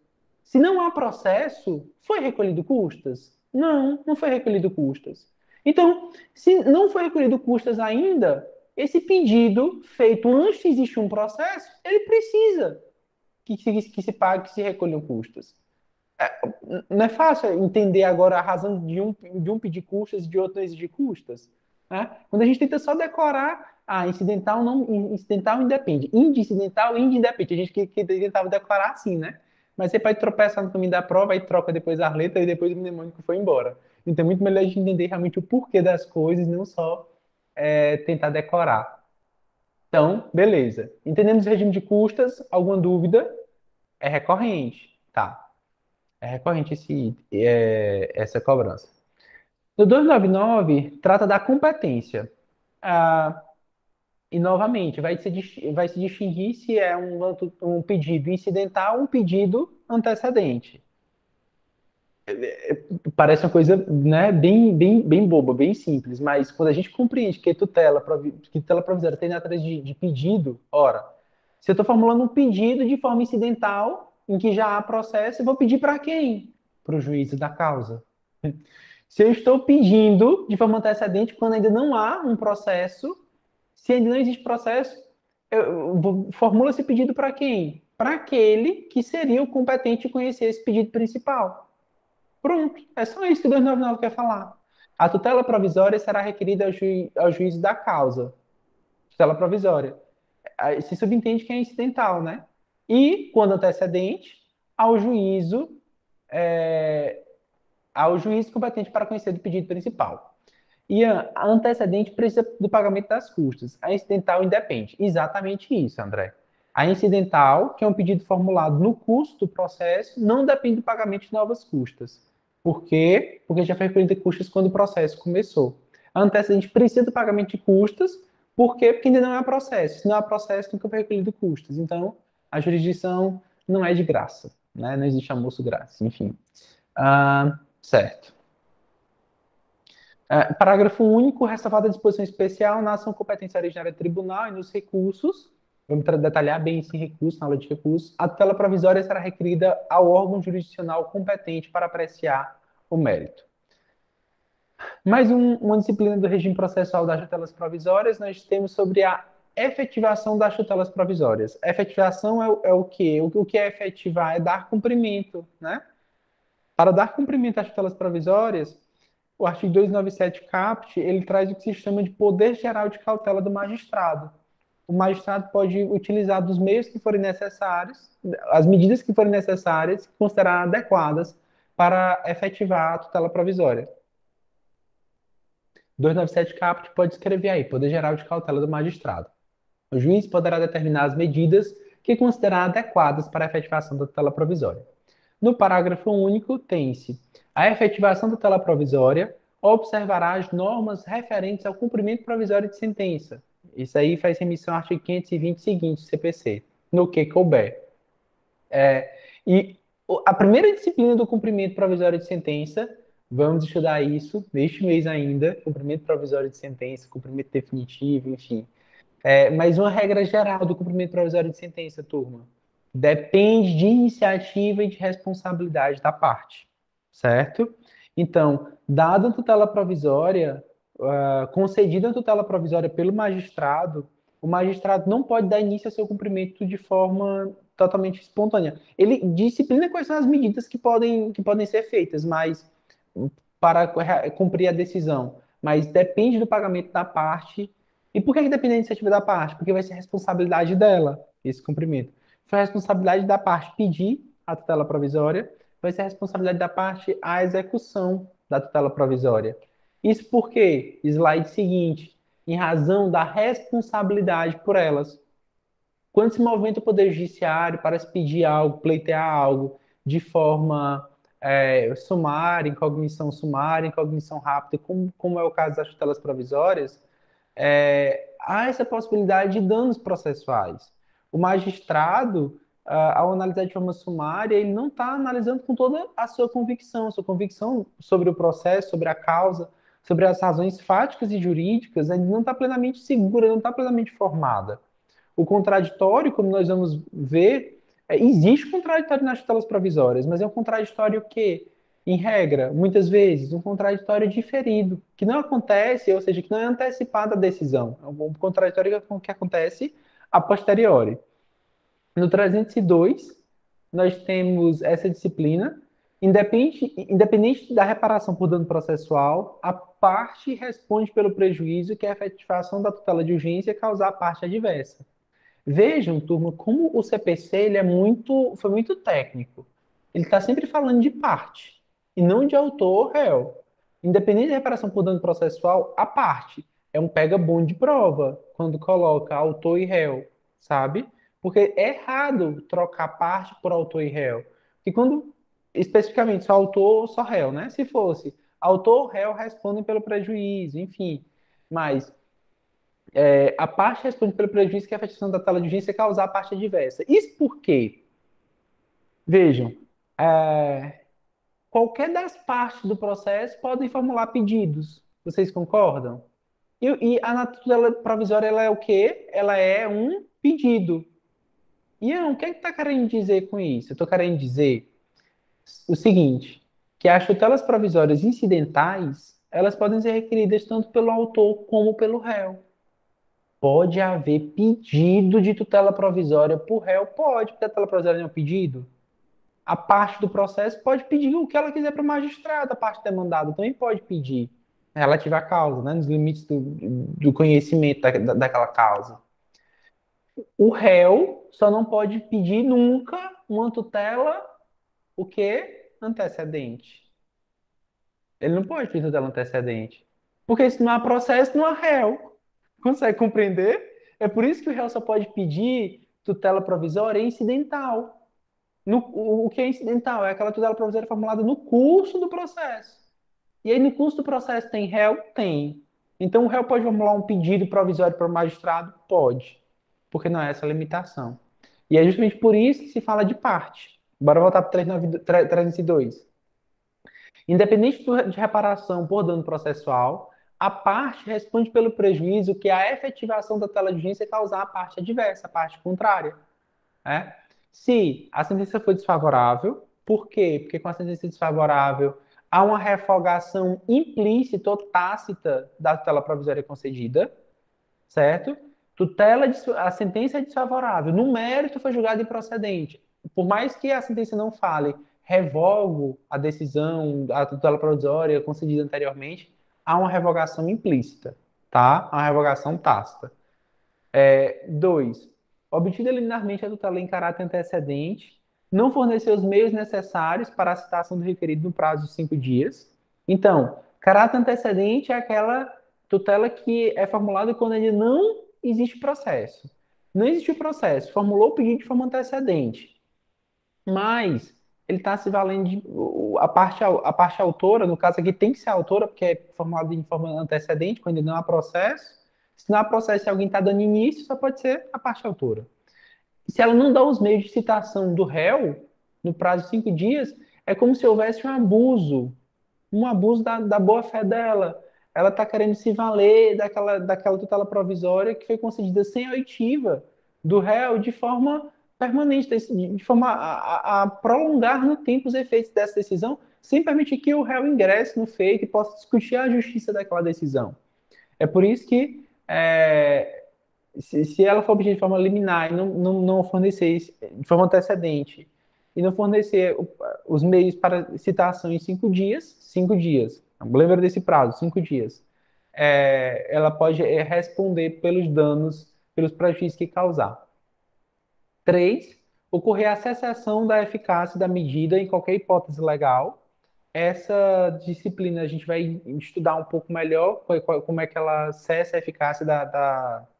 Se não há processo, foi recolhido custas? Não, não foi recolhido custas. Então, se não foi recolhido custas ainda, esse pedido feito antes de existir um processo, ele precisa que se pague, que se recolham custas. Não é fácil entender agora a razão de um pedir custas e de outro não exigir custas. Né? Quando a gente tenta só decorar, incidental não, incidental independe, incidental independe. A gente que tentava decorar assim, né? Mas você pode tropeçar no caminho da prova, aí troca depois as letras e depois o mnemônico foi embora. Então é muito melhor a gente entender realmente o porquê das coisas, não só tentar decorar. Então, beleza. Entendemos o regime de custas? Alguma dúvida? É recorrente. Tá. É recorrente essa cobrança. No 299, trata da competência. Ah, e, novamente, vai se distinguir se é um pedido incidental ou um pedido antecedente. Parece uma coisa, né, bem, bem, bem boba, bem simples, mas quando a gente compreende que tutela provisória tem natureza de pedido, ora, se eu estou formulando um pedido de forma incidental, em que já há processo, eu vou pedir para quem? Para o juízo da causa. Se eu estou pedindo de forma antecedente, quando ainda não há um processo, se ainda não existe processo, formulo esse pedido para quem? Para aquele que seria o competente em conhecer esse pedido principal. Pronto, é só isso que o 299 quer falar. A tutela provisória será requerida ao juízo da causa. Tutela provisória. Aí se subentende que é incidental, né? E, quando antecedente, ao juízo ao juiz competente para conhecer do pedido principal. E a antecedente precisa do pagamento das custas. A incidental independe. Exatamente isso, André. A incidental, que é um pedido formulado no curso do processo, não depende do pagamento de novas custas. Por quê? Porque já foi recolhida custas quando o processo começou. A antecedente precisa do pagamento de custas, por quê? Porque ainda não há processo. Se não há processo, nunca foi recolhido custas. Então, a jurisdição não é de graça, né? Não existe almoço grátis, enfim. Certo. Parágrafo único, ressalvada a disposição especial na ação competência originária do tribunal e nos recursos, vamos detalhar bem esse recurso, na aula de recursos, a tutela provisória será requerida ao órgão jurisdicional competente para apreciar o mérito. Mais uma disciplina do regime processual das tutelas provisórias, nós temos sobre a efetivação das tutelas provisórias. A efetivação é o quê? O que é efetivar? É dar cumprimento, né? Para dar cumprimento às tutelas provisórias, o artigo 297 caput, ele traz o que se chama de poder geral de cautela do magistrado. O magistrado pode utilizar dos meios que forem necessários, as medidas que forem necessárias, considerar adequadas para efetivar a tutela provisória. 297 caput pode escrever aí, poder geral de cautela do magistrado. O juiz poderá determinar as medidas que considerar adequadas para a efetivação da tutela provisória. No parágrafo único, tem-se a efetivação da tutela provisória observará as normas referentes ao cumprimento provisório de sentença. Isso aí faz remissão ao artigo 520 seguinte, CPC, no que couber. E a primeira disciplina do cumprimento provisório de sentença, vamos estudar isso neste mês ainda, cumprimento provisório de sentença, cumprimento definitivo, enfim. Mas uma regra geral do cumprimento provisório de sentença, turma, depende de iniciativa e de responsabilidade da parte, certo? Então, dada a tutela provisória, concedida a tutela provisória pelo magistrado, o magistrado não pode dar início ao seu cumprimento de forma totalmente espontânea. Ele disciplina quais são as medidas que podem ser feitas, mas para cumprir a decisão. Mas depende do pagamento da parte. E por que depende da iniciativa da parte? Porque vai ser responsabilidade dela, esse cumprimento. Foi a responsabilidade da parte pedir a tutela provisória, vai ser a responsabilidade da parte a execução da tutela provisória. Isso porque, slide seguinte, em razão da responsabilidade por elas. Quando se movimenta o Poder Judiciário para se pedir algo, pleitear algo de forma sumária, em cognição rápida, como é o caso das tutelas provisórias, há essa possibilidade de danos processuais. O magistrado, ao analisar de forma sumária, ele não está analisando com toda a sua convicção sobre o processo, sobre a causa, sobre as razões fáticas e jurídicas, ele não está plenamente segura, não está plenamente formada. O contraditório, como nós vamos ver, existe contraditório nas tutelas provisórias, mas é um contraditório que, em regra, muitas vezes, um contraditório diferido, que não acontece, ou seja, que não é antecipada a decisão. É um contraditório que acontece a posteriori. No 302, nós temos essa disciplina. Independente da reparação por dano processual, a parte responde pelo prejuízo que a efetivação da tutela de urgência causar à parte adversa. Vejam, turma, como o CPC ele foi muito técnico. Ele está sempre falando de parte, e não de autor ou réu. Independente da reparação por dano processual, a parte é um pega-bom de prova quando coloca autor e réu, sabe? Porque é errado trocar parte por autor e réu. Porque quando, especificamente, só autor ou só réu, né? Se fosse autor ou réu respondem pelo prejuízo, enfim. Mas a parte responde pelo prejuízo que a efetivação da tela de urgência causar à parte adversa. Isso por quê? Vejam, qualquer das partes do processo podem formular pedidos. Vocês concordam? E a tutela provisória, ela é o quê? Ela é um pedido. Ian, o que está querendo dizer com isso? Eu estou querendo dizer o seguinte, que as tutelas provisórias incidentais, elas podem ser requeridas tanto pelo autor como pelo réu. Pode haver pedido de tutela provisória por réu? Pode, porque a tutela provisória não é um pedido. A parte do processo pode pedir o que ela quiser para o magistrado, a parte demandada também pode pedir, relativa à causa, né, nos limites do conhecimento daquela causa. O réu só não pode pedir nunca uma tutela, o quê? antecedente. Ele não pode pedir tutela antecedente. Porque se não há processo, não há réu. Consegue compreender? É por isso que o réu só pode pedir tutela provisória incidental. O que é incidental? É aquela tutela provisória formulada no curso do processo. E aí, no curso do processo, tem réu? Tem. Então, o réu pode formular um pedido provisório para o magistrado? Pode. Porque não é essa a limitação. E é justamente por isso que se fala de parte. Bora voltar para o 302. Independente de reparação por dano processual, a parte responde pelo prejuízo que a efetivação da teledigência causar à parte adversa, à parte contrária. Né? Se a sentença foi desfavorável, por quê? Porque com a sentença desfavorável há uma revogação implícita ou tácita da tutela provisória concedida, certo? A sentença é desfavorável. No mérito foi julgado improcedente. Por mais que a sentença não fale revogo a decisão, a tutela provisória concedida anteriormente, há uma revogação implícita, tá? Há uma revogação tácita. 2. Obtida liminarmente a tutela em caráter antecedente, não forneceu os meios necessários para a citação do requerido no prazo de 5 dias. Então, caráter antecedente é aquela tutela que é formulada quando ainda não existe processo. Não existe o processo, formulou o pedido de forma antecedente, mas ele está se valendo de a parte autora, no caso aqui tem que ser a autora, porque é formulado de forma antecedente, quando não há processo. Se não há processo e alguém está dando início, só pode ser a parte autora. E se ela não dá os meios de citação do réu, no prazo de 5 dias, é como se houvesse um abuso da boa-fé dela. Ela está querendo se valer daquela tutela provisória que foi concedida sem a oitiva do réu de forma permanente, de forma a prolongar no tempo os efeitos dessa decisão, sem permitir que o réu ingresse no feito e possa discutir a justiça daquela decisão. É por isso que se ela for pedir de forma liminar e não fornecer isso de forma antecedente e não fornecer os meios para citação em 5 dias, lembra desse prazo, 5 dias, ela pode responder pelos danos, pelos prejuízos que causar. 3. Ocorrer a cessação da eficácia da medida em qualquer hipótese legal. Essa disciplina a gente vai estudar um pouco melhor como é que ela cessa a eficácia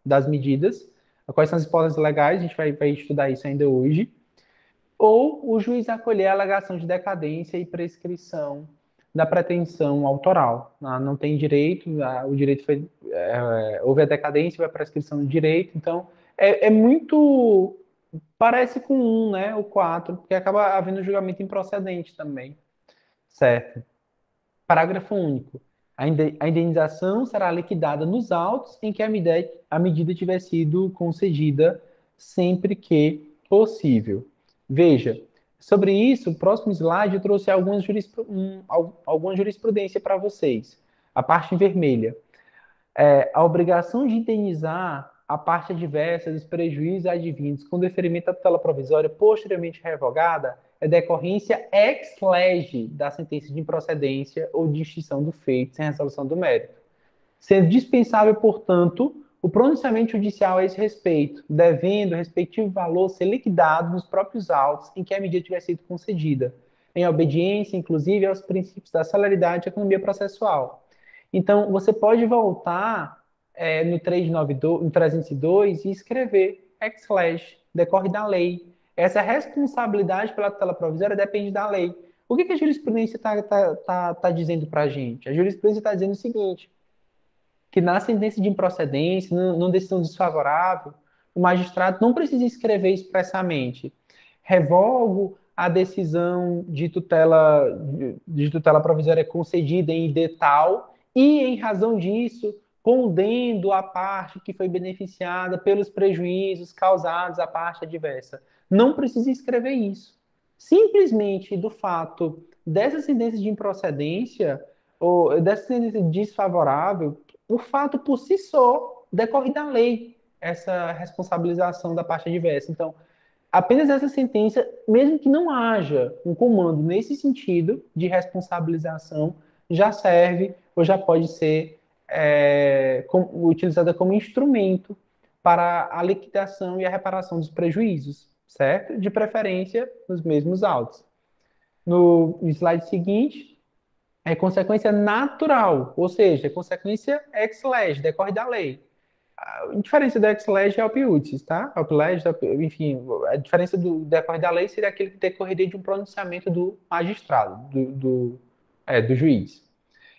das medidas, quais são as hipóteses legais, a gente vai estudar isso ainda hoje. Ou o juiz acolher a alegação de decadência e prescrição da pretensão autoral. Não tem direito, o direito foi. Houve a decadência, houve a prescrição do direito, então é muito. Parece com né? O 4, porque acaba havendo julgamento improcedente também. Certo. Parágrafo único. A indenização será liquidada nos autos em que a medida tiver sido concedida sempre que possível. Veja, sobre isso, o próximo slide eu trouxe alguma jurisprudência para vocês. A parte em vermelha. A obrigação de indenizar a parte adversa dos prejuízos advindos com deferimento da tutela provisória posteriormente revogada é decorrência ex lege da sentença de improcedência ou de extinção do feito sem resolução do mérito, sendo dispensável, portanto, o pronunciamento judicial a esse respeito, devendo o respectivo valor ser liquidado nos próprios autos em que a medida tiver sido concedida, em obediência, inclusive, aos princípios da celeridade e economia processual. Então, você pode voltar no 392, no 302 e escrever ex lege, decorre da lei. Essa responsabilidade pela tutela provisória depende da lei. O que a jurisprudência está dizendo para a gente? A jurisprudência está dizendo o seguinte, que na sentença de improcedência, numa decisão desfavorável, o magistrado não precisa escrever expressamente revogo a decisão de tutela provisória concedida em ID tal e, em razão disso, condendo a parte que foi beneficiada pelos prejuízos causados à parte adversa. Não precisa escrever isso. Simplesmente do fato dessa sentença de improcedência ou dessa sentença desfavorável, o fato por si só decorre da lei essa responsabilização da parte adversa. Então, apenas essa sentença, mesmo que não haja um comando nesse sentido de responsabilização, já serve ou já pode ser utilizada como instrumento para a liquidação e a reparação dos prejuízos, certo? De preferência nos mesmos autos. no slide seguinte, é consequência natural, ou seja, é consequência ex lege, decorre da lei. A diferença do ex lege é opúdice, tá? Opus enfim, a diferença do decorre da lei seria aquele que decorreria de um pronunciamento do magistrado, do juiz.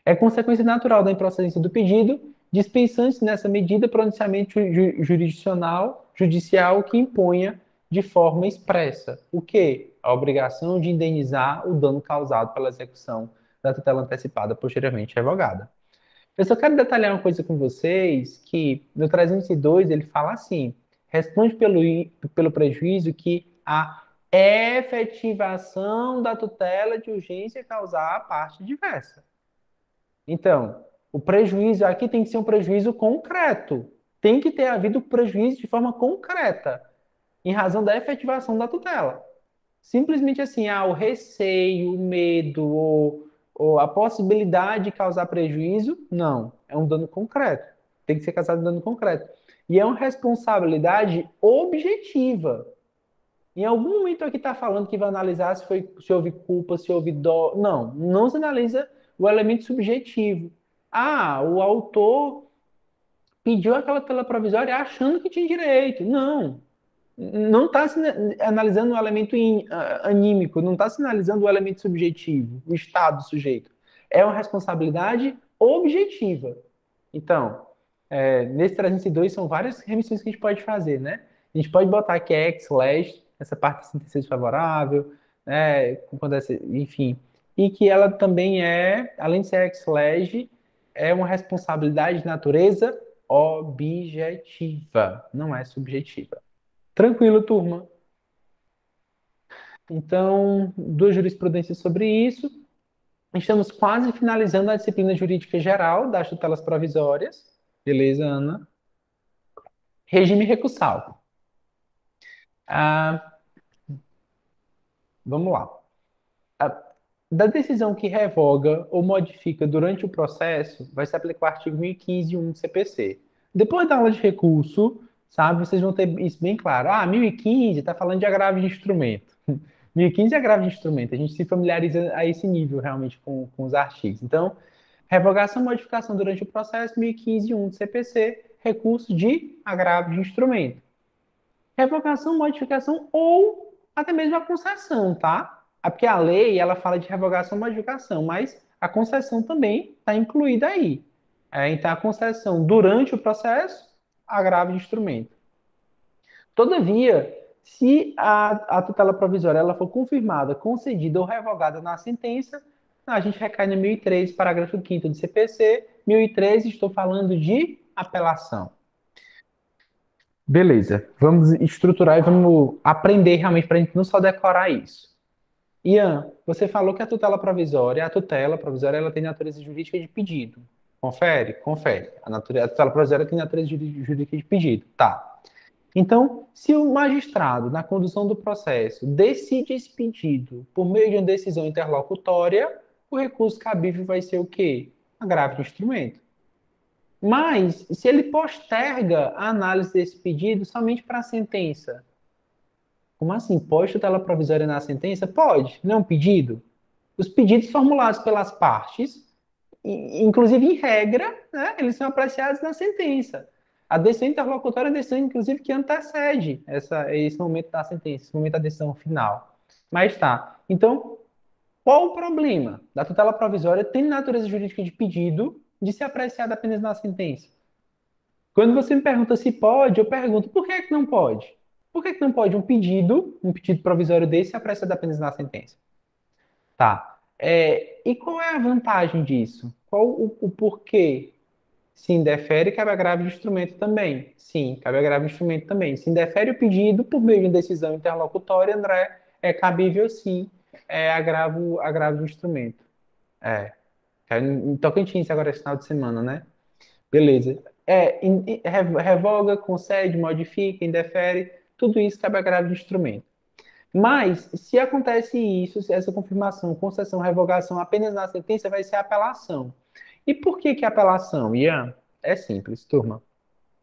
É consequência natural da improcedência do pedido, dispensando-se nessa medida pronunciamento jurisdicional, judicial que imponha de forma expressa o quê? A obrigação de indenizar o dano causado pela execução da tutela antecipada posteriormente revogada. Eu só quero detalhar uma coisa com vocês, que no 302 ele fala assim, responde pelo prejuízo que a efetivação da tutela de urgência causar a parte diversa. Então, o prejuízo aqui tem que ser um prejuízo concreto. Tem que ter havido prejuízo de forma concreta, em razão da efetivação da tutela. Simplesmente assim, o receio, o medo ou a possibilidade de causar prejuízo, não. É um dano concreto. Tem que ser causado um dano concreto. E é uma responsabilidade objetiva. Em algum momento aqui está falando que vai analisar se houve culpa, se houve dó. Não, não se analisa o elemento subjetivo. O autor pediu aquela tela provisória achando que tinha direito. Não, não está analisando o elemento anímico, não está analisando o elemento subjetivo, o estado do sujeito. É uma responsabilidade objetiva. Então, nesse 302 são várias remissões que a gente pode fazer, né? A gente pode botar que é ex lege, essa parte da sentença desfavorável, né? Enfim. E que ela também além de ser ex lege, é uma responsabilidade de natureza objetiva, não é subjetiva. Tranquilo, turma. Então, duas jurisprudências sobre isso. Estamos quase finalizando a disciplina jurídica geral das tutelas provisórias. Beleza, Ana? Regime recursal. Ah, vamos lá. Ah, da decisão que revoga ou modifica durante o processo, vai se aplicar o artigo 1015.1 do CPC. Depois da aula de recurso, sabe, vocês vão ter isso bem claro. 1015 está falando de agravo de instrumento. 1015 é agravo de instrumento. A gente se familiariza a esse nível realmente com os artigos. Então, revogação ou modificação durante o processo, 1015.1 do CPC, recurso de agravo de instrumento. Revogação, modificação ou até mesmo a concessão, tá? Porque a lei, ela fala de revogação e modificação, mas a concessão também está incluída aí. Então, a concessão durante o processo, agravo de instrumento. Todavia, se a tutela provisória ela for confirmada, concedida ou revogada na sentença, a gente recai no 1003, parágrafo 5º do CPC. 1003, estou falando de apelação. Beleza, vamos estruturar e vamos aprender realmente para a gente não só decorar isso. Ian, você falou que a tutela provisória, ela tem natureza jurídica de pedido. Confere? Confere. A tutela provisória tem natureza jurídica de pedido. Tá. Então, se o magistrado, na condução do processo, decide esse pedido por meio de uma decisão interlocutória, o recurso cabível vai ser o quê? Agravo de instrumento. Mas, se ele posterga a análise desse pedido somente para a sentença, como assim? Pode tutela provisória na sentença? Pode, não é um pedido. Os pedidos formulados pelas partes, inclusive em regra, né, eles são apreciados na sentença. A decisão interlocutória é a decisão, inclusive, que antecede esse momento da sentença, esse momento da decisão final. Mas tá. Então, qual o problema da tutela provisória tem natureza jurídica de pedido de ser apreciada apenas na sentença? Quando você me pergunta se pode, eu pergunto por que não pode? Por que não pode um pedido provisório desse ser apreciado apenas na sentença? Tá. E qual é a vantagem disso? Qual o porquê? Se indefere, cabe agravo de instrumento também. Sim, cabe agravo de instrumento também. Se indefere o pedido por meio de uma decisão interlocutória, André, é cabível sim, agravo de instrumento. É. Em Tocantins agora esse final de semana, né? Beleza. Revoga, concede, modifica, indefere, tudo isso cabe agravo de instrumento. Mas, se acontece isso, se essa confirmação, concessão, revogação apenas na sentença, vai ser apelação. E por que apelação, Ian? É simples, turma.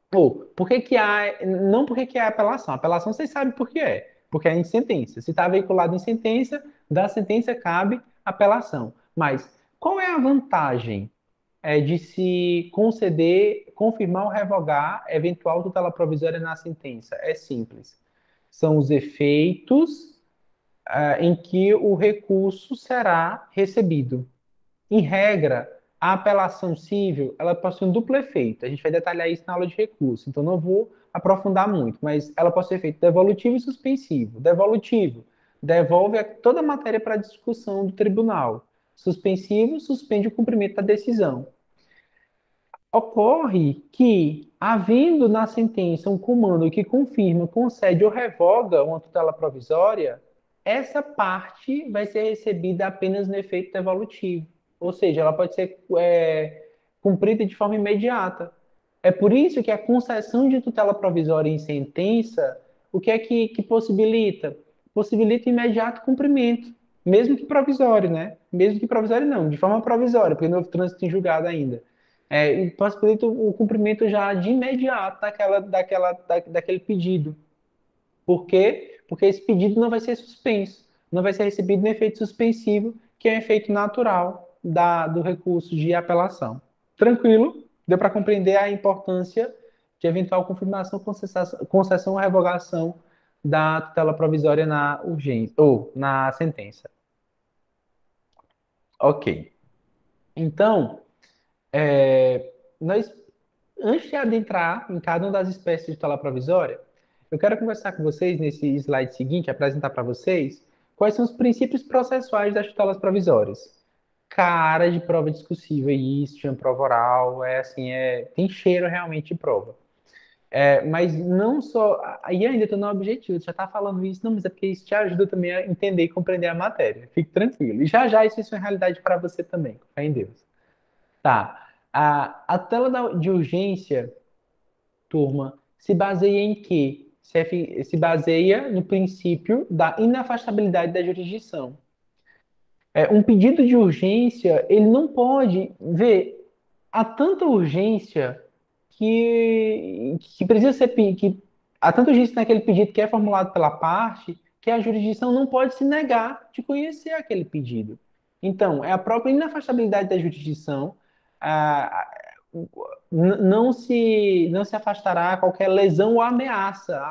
Por que que há... Não por que que há apelação. Apelação vocês sabem por que é. Porque é em sentença. Se está veiculado em sentença, Da sentença cabe apelação. Mas qual é a vantagem de se conceder, confirmar ou revogar eventual tutela provisória na sentença? É simples. São os efeitos em que o recurso será recebido. Em regra, a apelação civil, ela possui um duplo efeito. A gente vai detalhar isso na aula de recurso, então não vou aprofundar muito, mas ela possui efeito devolutivo e suspensivo. Devolutivo, devolve toda a matéria para discussão do tribunal. Suspensivo, suspende o cumprimento da decisão. Ocorre que, havendo na sentença um comando que confirma, concede ou revoga uma tutela provisória, essa parte vai ser recebida apenas no efeito devolutivo. Ou seja, ela pode ser cumprida de forma imediata. É por isso que a concessão de tutela provisória em sentença, o que é que possibilita? Possibilita imediato cumprimento, mesmo que provisório, né? Mesmo que provisório não, de forma provisória, porque não houve trânsito em julgado ainda. E possibilita o cumprimento já de imediato daquele pedido. Por quê? Porque esse pedido não vai ser suspenso, não vai ser recebido no efeito suspensivo, que é um efeito natural do recurso de apelação. Tranquilo? Deu para compreender a importância de eventual confirmação, concessão ou revogação da tutela provisória na urgência ou na sentença. Ok. Então, nós, antes de adentrar em cada uma das espécies de tutela provisória, eu quero conversar com vocês nesse slide seguinte, apresentar para vocês quais são os princípios processuais das tutelas provisórias. Cara de prova discursiva, isso, tinha prova oral, tem cheiro realmente de prova. Mas não só. Aí ainda estou no objetivo, você já está falando isso, não, mas é porque isso te ajuda também a entender e compreender a matéria. Fique tranquilo. E já já isso é uma realidade para você também, com fé em Deus. Tá. A tela de urgência, turma, se baseia em quê? Se baseia no princípio da inafastabilidade da jurisdição. Um pedido de urgência, ele não pode ver há tanta urgência que precisa ser que há tanta urgência naquele pedido que é formulado pela parte que a jurisdição não pode se negar de conhecer aquele pedido. Então, é a própria inafastabilidade da jurisdição. ah, não se afastará qualquer lesão ou ameaça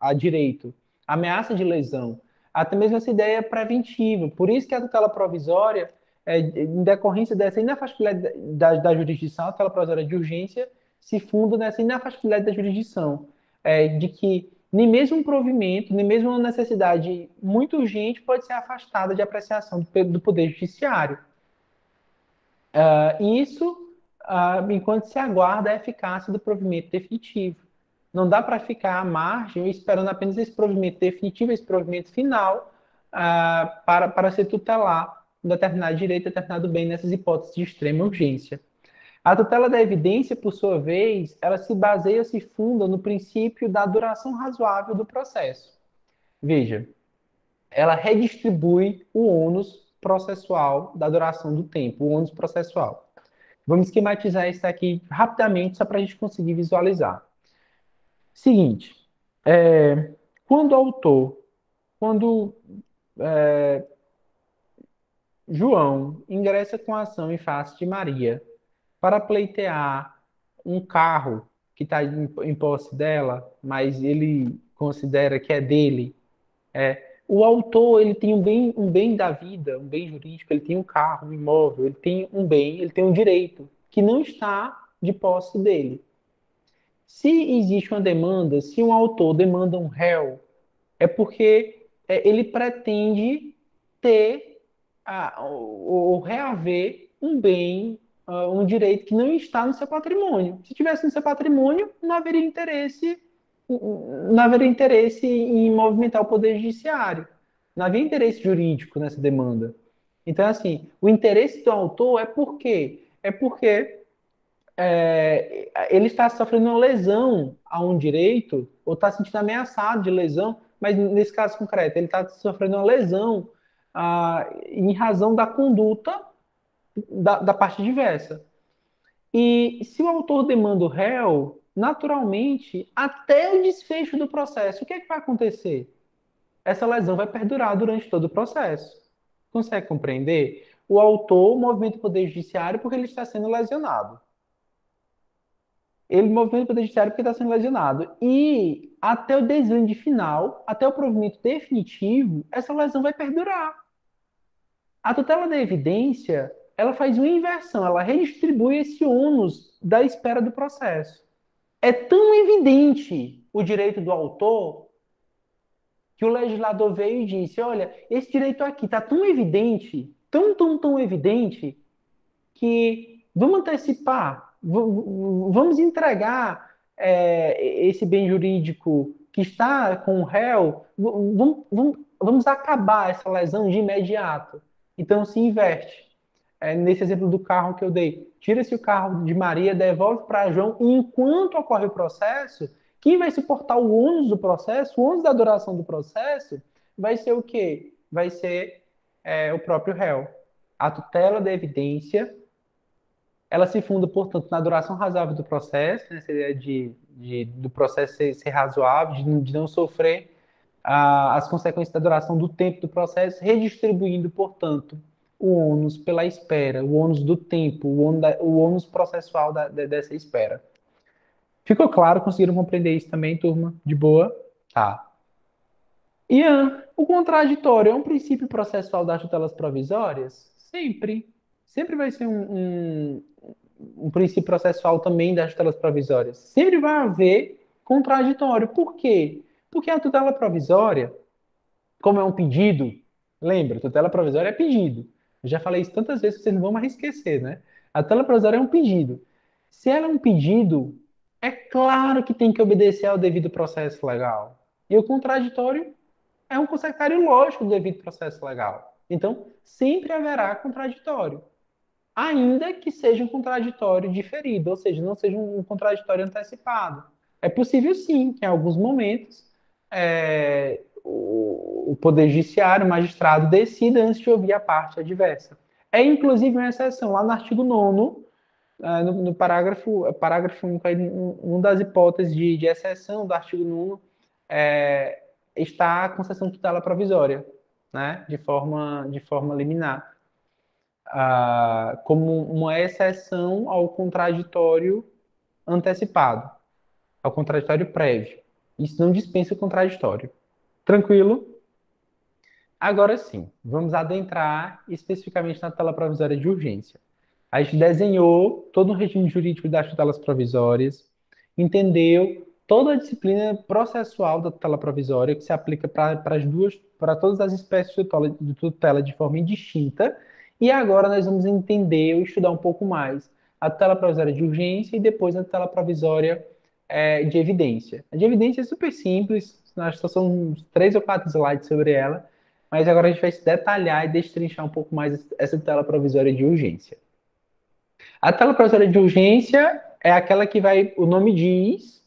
a direito, ameaça de lesão. Até mesmo essa ideia preventiva. Por isso que a tutela provisória, em decorrência dessa inafastabilidade da jurisdição, a tutela provisória de urgência se funda nessa inafastabilidade da jurisdição, de que nem mesmo um provimento, nem mesmo uma necessidade muito urgente pode ser afastada de apreciação do Poder Judiciário. Isso enquanto se aguarda a eficácia do provimento definitivo. Não dá para ficar à margem esperando apenas esse provimento definitivo, esse provimento final, para se tutelar um determinado direito, determinado bem nessas hipóteses de extrema urgência. A tutela da evidência, por sua vez, ela se baseia, se funda no princípio da duração razoável do processo. Veja, ela redistribui o ônus processual da duração do tempo, o ônus processual. Vamos esquematizar isso aqui rapidamente, só para a gente conseguir visualizar. Seguinte, quando o autor, quando João ingressa com a ação em face de Maria para pleitear um carro que está em posse dela, mas ele considera que é dele, o autor ele tem um bem da vida, um bem jurídico, ele tem um carro, um imóvel, ele tem um bem, ele tem um direito que não está de posse dele. Se existe uma demanda, se um autor demanda um réu, é porque ele pretende ter ou reaver um bem, um direito que não está no seu patrimônio. Se tivesse no seu patrimônio, não haveria interesse em movimentar o poder judiciário. Não havia interesse jurídico nessa demanda. Então, assim, o interesse do autor é por quê? É porque ele está sofrendo uma lesão a um direito, ou está se sentindo ameaçado de lesão, mas nesse caso concreto, ele está sofrendo uma lesão em razão da conduta da parte diversa. E se o autor demanda o réu, naturalmente, até o desfecho do processo, o que é que vai acontecer? essa lesão vai perdurar durante todo o processo. Consegue compreender? O autor movimenta o Poder Judiciário porque ele está sendo lesionado. Ele movimenta o Poder Judiciário porque está sendo lesionado. E até o deslinde final, até o provimento definitivo, essa lesão vai perdurar. A tutela da evidência, ela faz uma inversão, ela redistribui esse ônus da espera do processo. É tão evidente o direito do autor que o legislador veio e disse: olha, esse direito aqui está tão evidente, tão evidente, que vamos antecipar, vamos entregar esse bem jurídico que está com o réu, vamos acabar essa lesão de imediato. Então se inverte. Nesse exemplo do carro que eu dei, tira-se o carro de Maria, devolve para João, e enquanto ocorre o processo, quem vai suportar o ônus do processo, o ônus da duração do processo, vai ser o quê? Vai ser o próprio réu. A tutela da evidência, ela se funda, portanto, na duração razoável do processo, né, essa ideia do processo ser razoável, de não sofrer as consequências da duração do tempo do processo, redistribuindo, portanto, o ônus pela espera, o ônus do tempo, o ônus processual dessa espera. Ficou claro? Conseguiram compreender isso também, turma? De boa? Tá. Ian, o contraditório é um princípio processual das tutelas provisórias? Sempre. Sempre vai ser um princípio processual também das tutelas provisórias. Sempre vai haver contraditório. Por quê? Porque a tutela provisória, como é um pedido, lembra, tutela provisória é pedido. Eu já falei isso tantas vezes que vocês não vão mais esquecer, né? A tutela provisória é um pedido. Se ela é um pedido, é claro que tem que obedecer ao devido processo legal. E o contraditório é um consequentário lógico do devido processo legal. Então, sempre haverá contraditório. Ainda que seja um contraditório diferido, ou seja, não seja um contraditório antecipado. É possível, sim, que em alguns momentos o Poder Judiciário, o magistrado, decida antes de ouvir a parte adversa. É, inclusive, uma exceção. Lá no artigo 9º, no parágrafo único, uma das hipóteses de exceção do artigo 9º, está a concessão de tutela provisória, né, de forma liminar, como uma exceção ao contraditório antecipado, ao contraditório prévio. Isso não dispensa o contraditório. Tranquilo? Agora sim, vamos adentrar especificamente na tutela provisória de urgência. A gente desenhou todo o regime jurídico das tutelas provisórias, entendeu toda a disciplina processual da tutela provisória que se aplica para todas as espécies de tutela de forma indistinta. E agora nós vamos entender ou estudar um pouco mais a tutela provisória de urgência e depois a tutela provisória de evidência. A de evidência é super simples, nós só são uns 3 ou 4 slides sobre ela, mas agora a gente vai se detalhar e destrinchar um pouco mais essa tutela provisória de urgência. A tutela provisória de urgência é aquela que o nome diz,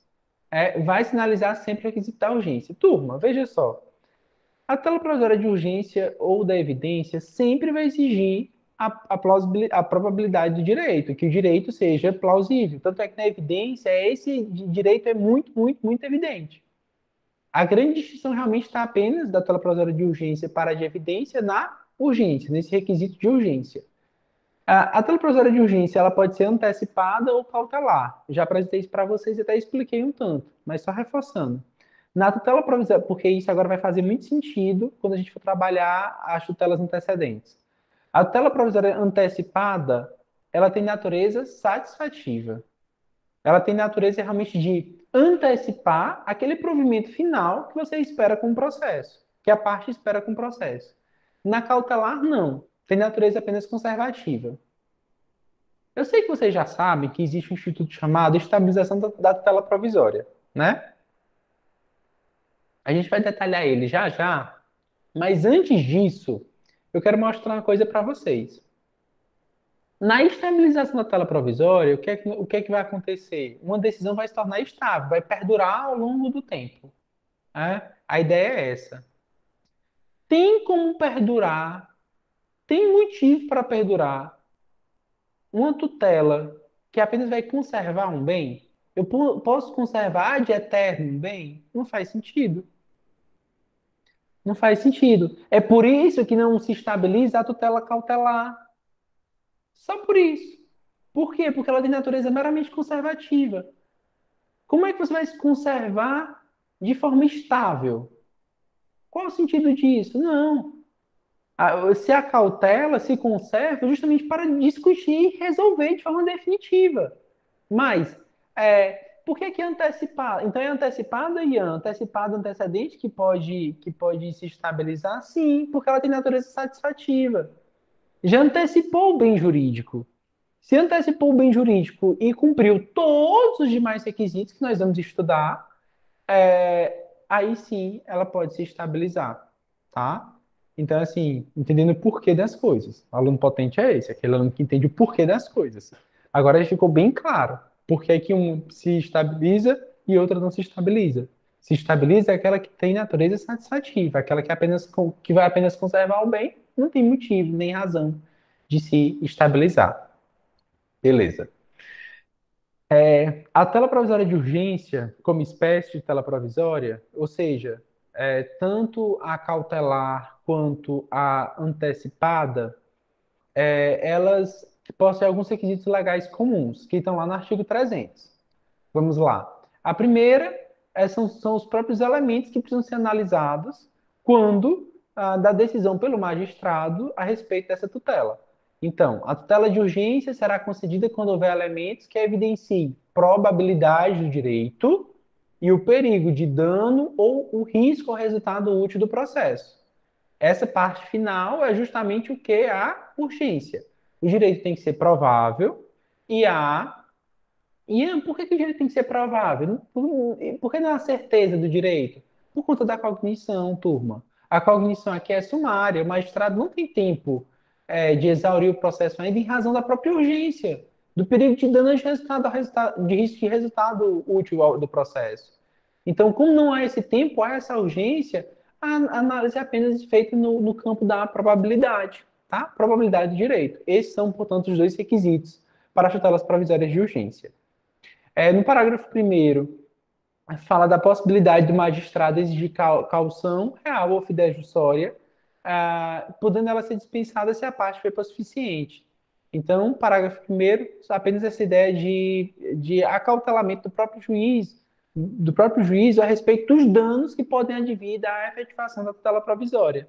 vai sinalizar sempre o requisito da urgência. Turma, veja só. A tutela provisória de urgência ou da evidência sempre vai exigir a probabilidade do direito, que o direito seja plausível. Tanto é que na evidência, esse direito é muito evidente. A grande distinção realmente está apenas da tutela provisória de urgência para a de evidência na urgência, nesse requisito de urgência. A tutela provisória de urgência ela pode ser antecipada ou cautelar. Eu já apresentei isso para vocês e até expliquei um tanto, mas só reforçando. Na tutela provisória, porque isso agora vai fazer muito sentido quando a gente for trabalhar as tutelas antecedentes. A tutela provisória antecipada, ela tem natureza satisfativa. Ela tem natureza realmente de antecipar aquele provimento final que você espera com o processo, que a parte espera com o processo. Na cautelar, não. Tem natureza apenas conservativa. Eu sei que vocês já sabem que existe um instituto chamado estabilização da tutela provisória, né? A gente vai detalhar ele já já, mas antes disso, eu quero mostrar uma coisa para vocês. Na estabilização da tutela provisória, o que é que vai acontecer? Uma decisão vai se tornar estável, vai perdurar ao longo do tempo, né? A ideia é essa. Tem como perdurar, tem motivo para perdurar uma tutela que apenas vai conservar um bem? Eu posso conservar de eterno um bem? Não faz sentido. Não faz sentido. É por isso que não se estabiliza a tutela cautelar. Só por isso. Por quê? Porque ela tem natureza meramente conservativa. Como é que você vai se conservar de forma estável? Qual é o sentido disso? Não. Se a cautela se conserva justamente para discutir e resolver de forma definitiva. Mas, por que que é antecipada? Então é antecipada, Ian? Antecipada antecedente que pode se estabilizar? Sim, porque ela tem natureza satisfativa. Já antecipou o bem jurídico. Se antecipou o bem jurídico e cumpriu todos os demais requisitos que nós vamos estudar, aí sim ela pode se estabilizar, tá? Então, assim, entendendo o porquê das coisas. O aluno potente é esse, aquele aluno que entende o porquê das coisas. Agora já ficou bem claro por que que um se estabiliza e outra não se estabiliza. Se estabiliza é aquela que tem natureza satisfativa, aquela que vai apenas conservar o bem, não tem motivo nem razão de se estabilizar. Beleza. A tela provisória de urgência, como espécie de tela provisória, ou seja, tanto a cautelar quanto a antecipada, elas possuem alguns requisitos legais comuns, que estão lá no artigo 300. Vamos lá. A primeira são os próprios elementos que precisam ser analisados quando da decisão pelo magistrado a respeito dessa tutela. Então, a tutela de urgência será concedida quando houver elementos que evidenciem probabilidade do direito e o perigo de dano ou o risco ao resultado útil do processo. Essa parte final é justamente o que? A urgência. O direito tem que ser provável e por que que o direito tem que ser provável? Por que não a certeza do direito? Por conta da cognição, turma. A cognição aqui é sumária, o magistrado não tem tempo de exaurir o processo ainda em razão da própria urgência, do perigo de dano de de risco de resultado útil do processo. Então, como não há esse tempo, há essa urgência, a análise é apenas feita no campo da probabilidade, tá? Probabilidade de direito. Esses são, portanto, os dois requisitos para as tutelas provisórias de urgência. No parágrafo primeiro, fala da possibilidade do magistrado exigir caução real ou fidejussória, podendo ela ser dispensada se a parte foi suficiente. Então, parágrafo primeiro, apenas essa ideia de acautelamento do próprio juiz a respeito dos danos que podem advir da efetivação da tutela provisória.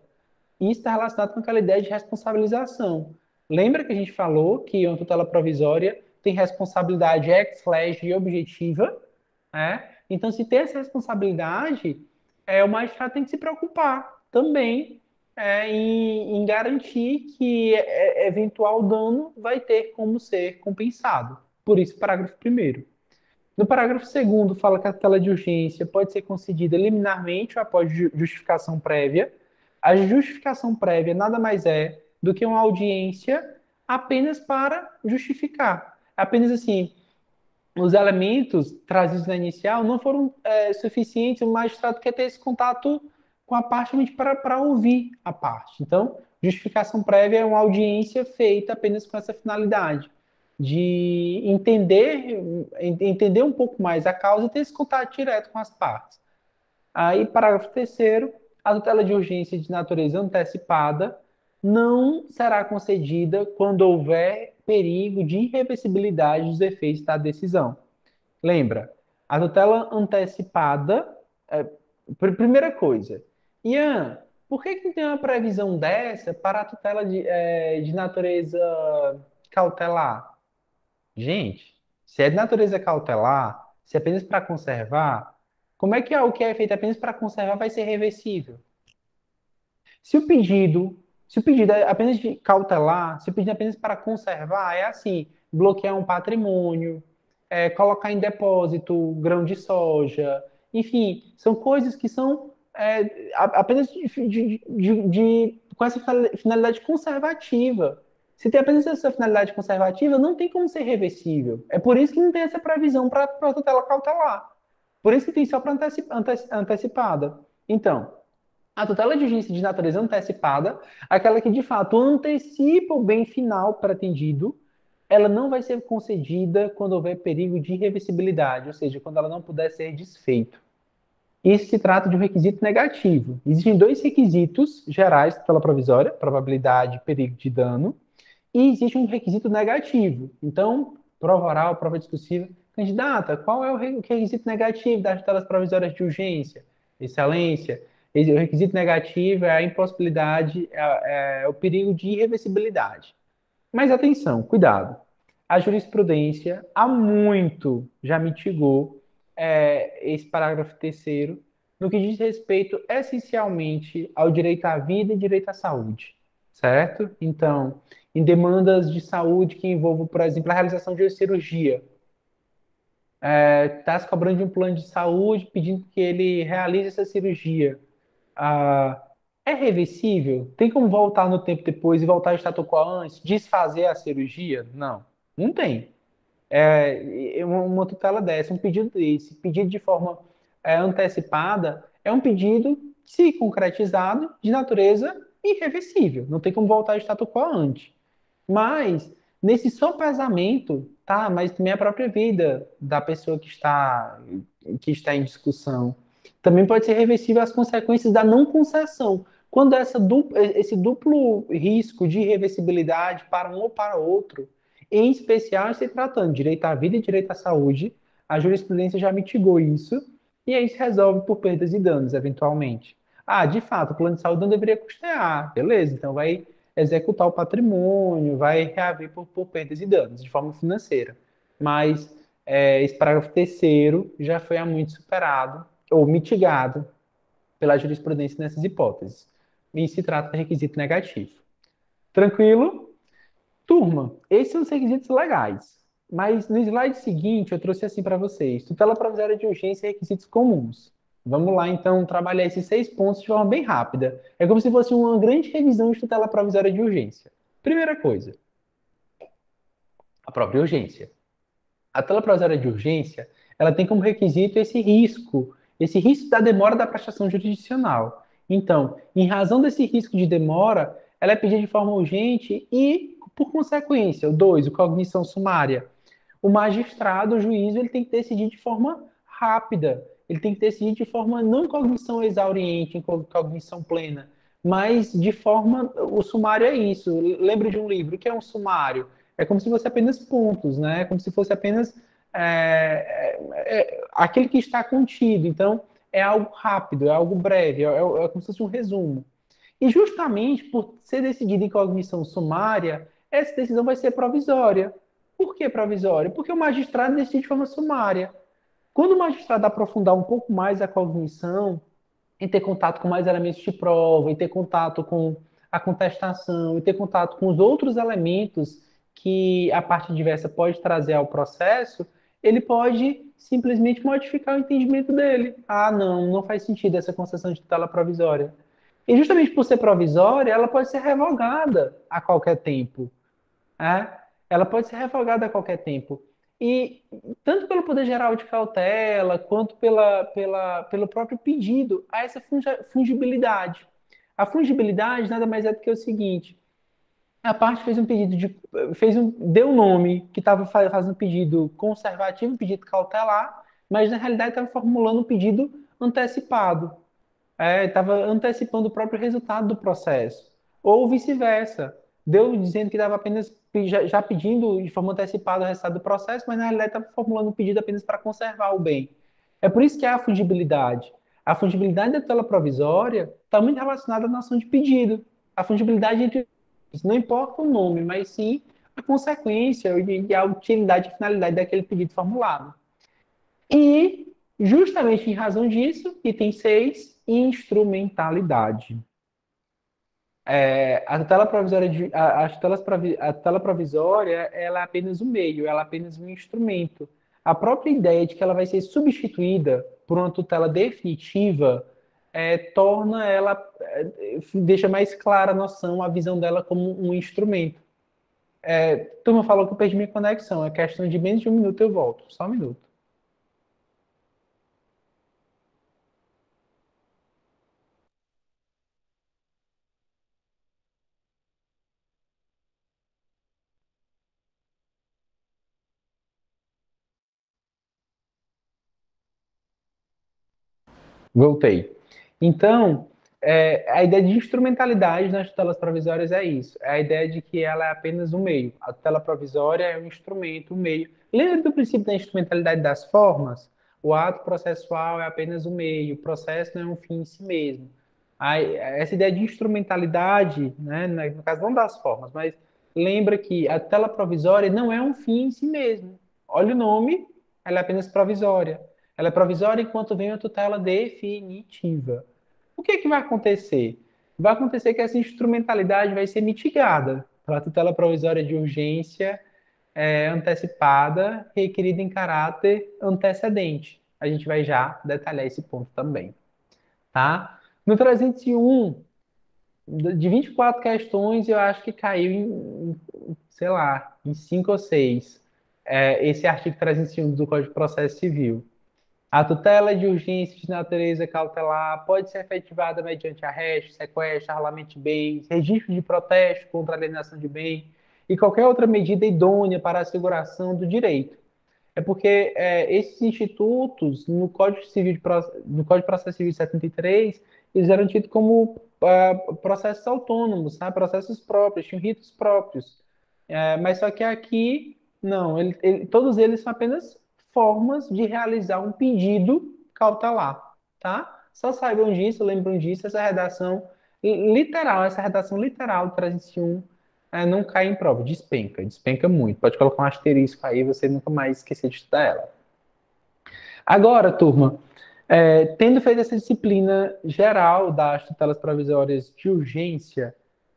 E isso está relacionado com aquela ideia de responsabilização. Lembra que a gente falou que uma tutela provisória tem responsabilidade ex lege e objetiva, né? Então, se tem essa responsabilidade, o magistrado tem que se preocupar também em garantir que eventual dano vai ter como ser compensado. Por isso, parágrafo primeiro. No parágrafo segundo, fala que a tutela de urgência pode ser concedida liminarmente ou após justificação prévia. A justificação prévia nada mais é do que uma audiência apenas para justificar. Apenas assim, os elementos trazidos na inicial não foram suficientes, o magistrado quer ter esse contato com a parte para ouvir a parte. Então, justificação prévia é uma audiência feita apenas com essa finalidade de entender um pouco mais a causa e ter esse contato direto com as partes. Aí, parágrafo terceiro, a tutela de urgência de natureza antecipada não será concedida quando houver perigo de irreversibilidade dos efeitos da decisão. Lembra, a tutela antecipada, primeira coisa, Ian, por que que tem uma previsão dessa para a tutela de natureza cautelar? Gente, se é de natureza cautelar, se é apenas para conservar, como é que o que é feito apenas para conservar vai ser reversível? Se o pedido, se o pedido é apenas de cautelar, se o pedido é apenas para conservar, é assim, bloquear um patrimônio, colocar em depósito grão de soja, enfim, são coisas que são apenas com essa finalidade conservativa. Se tem apenas essa finalidade conservativa, não tem como ser reversível. É por isso que não tem essa previsão para a tutela cautelar. Por isso que tem só para antecipada. Então, a tutela de urgência de natureza antecipada, aquela que de fato antecipa o bem final pretendido, ela não vai ser concedida quando houver perigo de irreversibilidade, ou seja, quando ela não puder ser desfeito. Isso se trata de um requisito negativo. Existem dois requisitos gerais da tutela provisória, probabilidade, perigo de dano, e existe um requisito negativo. Então, prova oral, prova discursiva. Candidata, qual é o requisito negativo das tutelas provisórias de urgência? Excelência. O requisito negativo é a impossibilidade, é o perigo de irreversibilidade. Mas atenção, cuidado. A jurisprudência há muito já mitigou esse parágrafo terceiro no que diz respeito essencialmente ao direito à vida e direito à saúde, certo? Então, em demandas de saúde que envolvam, por exemplo, a realização de uma cirurgia, está se cobrando de um plano de saúde pedindo que ele realize essa cirurgia. Ah, é reversível? Tem como voltar no tempo depois e voltar ao status quo antes? Desfazer a cirurgia? Não, não tem. Uma tutela dessa, um pedido desse, pedido de forma antecipada, é um pedido, se concretizado, de natureza irreversível. Não tem como voltar ao status quo antes. Mas, nesse sopesamento, tá? Mas também a própria vida da pessoa que está em discussão. Também pode ser reversível as consequências da não concessão. Quando esse duplo risco de irreversibilidade para um ou para outro, em especial se tratando de direito à vida e direito à saúde, a jurisprudência já mitigou isso, e aí se resolve por perdas e danos, eventualmente. Ah, de fato, o plano de saúde não deveria custear, beleza, então vai executar o patrimônio, vai reaver por perdas e danos, de forma financeira. Mas esse parágrafo terceiro já foi há muito superado, ou mitigado, pela jurisprudência nessas hipóteses. E se trata de requisito negativo. Tranquilo? Turma, esses são os requisitos legais. Mas no slide seguinte eu trouxe assim para vocês: tutela provisória de urgência e requisitos comuns. Vamos lá então trabalhar esses 6 pontos de forma bem rápida. É como se fosse uma grande revisão de tutela provisória de urgência. Primeira coisa, a própria urgência. A tutela provisória de urgência, ela tem como requisito esse risco da demora da prestação jurisdicional. Então, em razão desse risco de demora, ela é pedida de forma urgente e, por consequência, o 2, o cognição sumária. O magistrado, o juiz, ele tem que decidir de forma rápida. Ele tem que decidir de forma não cognição exauriente, em cognição plena, mas de forma. O sumário é isso. Lembra de um livro? O que é um sumário? É como se fosse apenas pontos, né? É como se fosse apenas aquele que está contido. Então, é algo rápido, é algo breve, é como se fosse um resumo. E justamente por ser decidido em cognição sumária, essa decisão vai ser provisória. Por que provisória? Porque o magistrado decide de forma sumária. Quando o magistrado aprofundar um pouco mais a cognição, em ter contato com mais elementos de prova, em ter contato com a contestação, em ter contato com os outros elementos que a parte diversa pode trazer ao processo, ele pode simplesmente modificar o entendimento dele. Ah, não, não faz sentido essa concessão de tutela provisória. E justamente por ser provisória, ela pode ser revogada a qualquer tempo. Né? Ela pode ser revogada a qualquer tempo. E tanto pelo poder geral de cautela, quanto pelo próprio pedido, há essa fungibilidade. A fungibilidade nada mais é do que o seguinte: a parte fez um pedido deu um nome que estava fazendo um pedido conservativo, um pedido cautelar, mas na realidade estava formulando um pedido antecipado. Estava antecipando o próprio resultado do processo. Ou vice-versa. Deu dizendo que estava apenas já pedindo de forma antecipada o resultado do processo, mas na realidade estava formulando um pedido apenas para conservar o bem. É por isso que há a fungibilidade. A fungibilidade da tutela provisória está muito relacionada à noção de pedido. A fungibilidade entre não importa o nome, mas sim a consequência e a utilidade e finalidade daquele pedido formulado. E, justamente em razão disso, item 6, instrumentalidade. A tutela provisória, a tutela provisória, ela é apenas um meio, ela é apenas um instrumento. A própria ideia de que ela vai ser substituída por uma tutela definitiva torna ela, deixa mais clara a noção, a visão dela como um instrumento. Turma falou que eu perdi minha conexão, é questão de menos de um minuto eu volto, só um minuto. Voltei. Então, a ideia de instrumentalidade nas tutelas provisórias é isso. É a ideia de que ela é apenas um meio. A tutela provisória é um instrumento, um meio. Lembra do princípio da instrumentalidade das formas? O ato processual é apenas um meio. O processo não é um fim em si mesmo. Aí, essa ideia de instrumentalidade, né, no caso não das formas, mas lembra que a tutela provisória não é um fim em si mesmo. Olha o nome, ela é apenas provisória. Ela é provisória enquanto vem a tutela definitiva. O que é que vai acontecer? Vai acontecer que essa instrumentalidade vai ser mitigada pela tutela provisória de urgência antecipada, requerida em caráter antecedente. A gente vai já detalhar esse ponto também, tá? No 301, de 24 questões, eu acho que caiu sei lá, em 5 ou 6. Esse artigo 301 do Código de Processo Civil. A tutela de urgência de natureza cautelar pode ser efetivada mediante arresto, sequestro, arrolamento de bens, registro de protesto contra alienação de bem e qualquer outra medida idônea para a asseguração do direito. É porque esses institutos, no Código de Processo Civil 73, eles eram tidos como processos autônomos, sabe? Processos próprios, tinham ritos próprios. Mas só que aqui, não, todos eles são apenas formas de realizar um pedido cautelar, tá? Só saibam disso, lembram disso, essa redação literal do 301 não cai em prova, despenca muito. Pode colocar um asterisco aí, você nunca mais esquecer de estudar ela. Agora, turma, tendo feito essa disciplina geral das tutelas provisórias de urgência,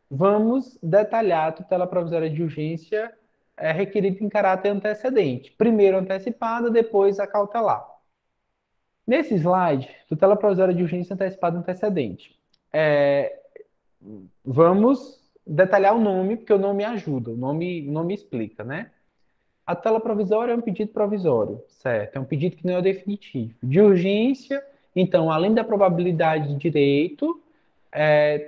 vamos detalhar a tutela provisória de urgência requerida em caráter antecedente. Primeiro antecipada, depois a cautelar. Nesse slide, tutela provisória de urgência antecipada antecedente. Vamos detalhar o nome, porque o nome ajuda, o nome explica, né? A tutela provisória é um pedido provisório, certo? É um pedido que não é o definitivo. De urgência, então, além da probabilidade de direito,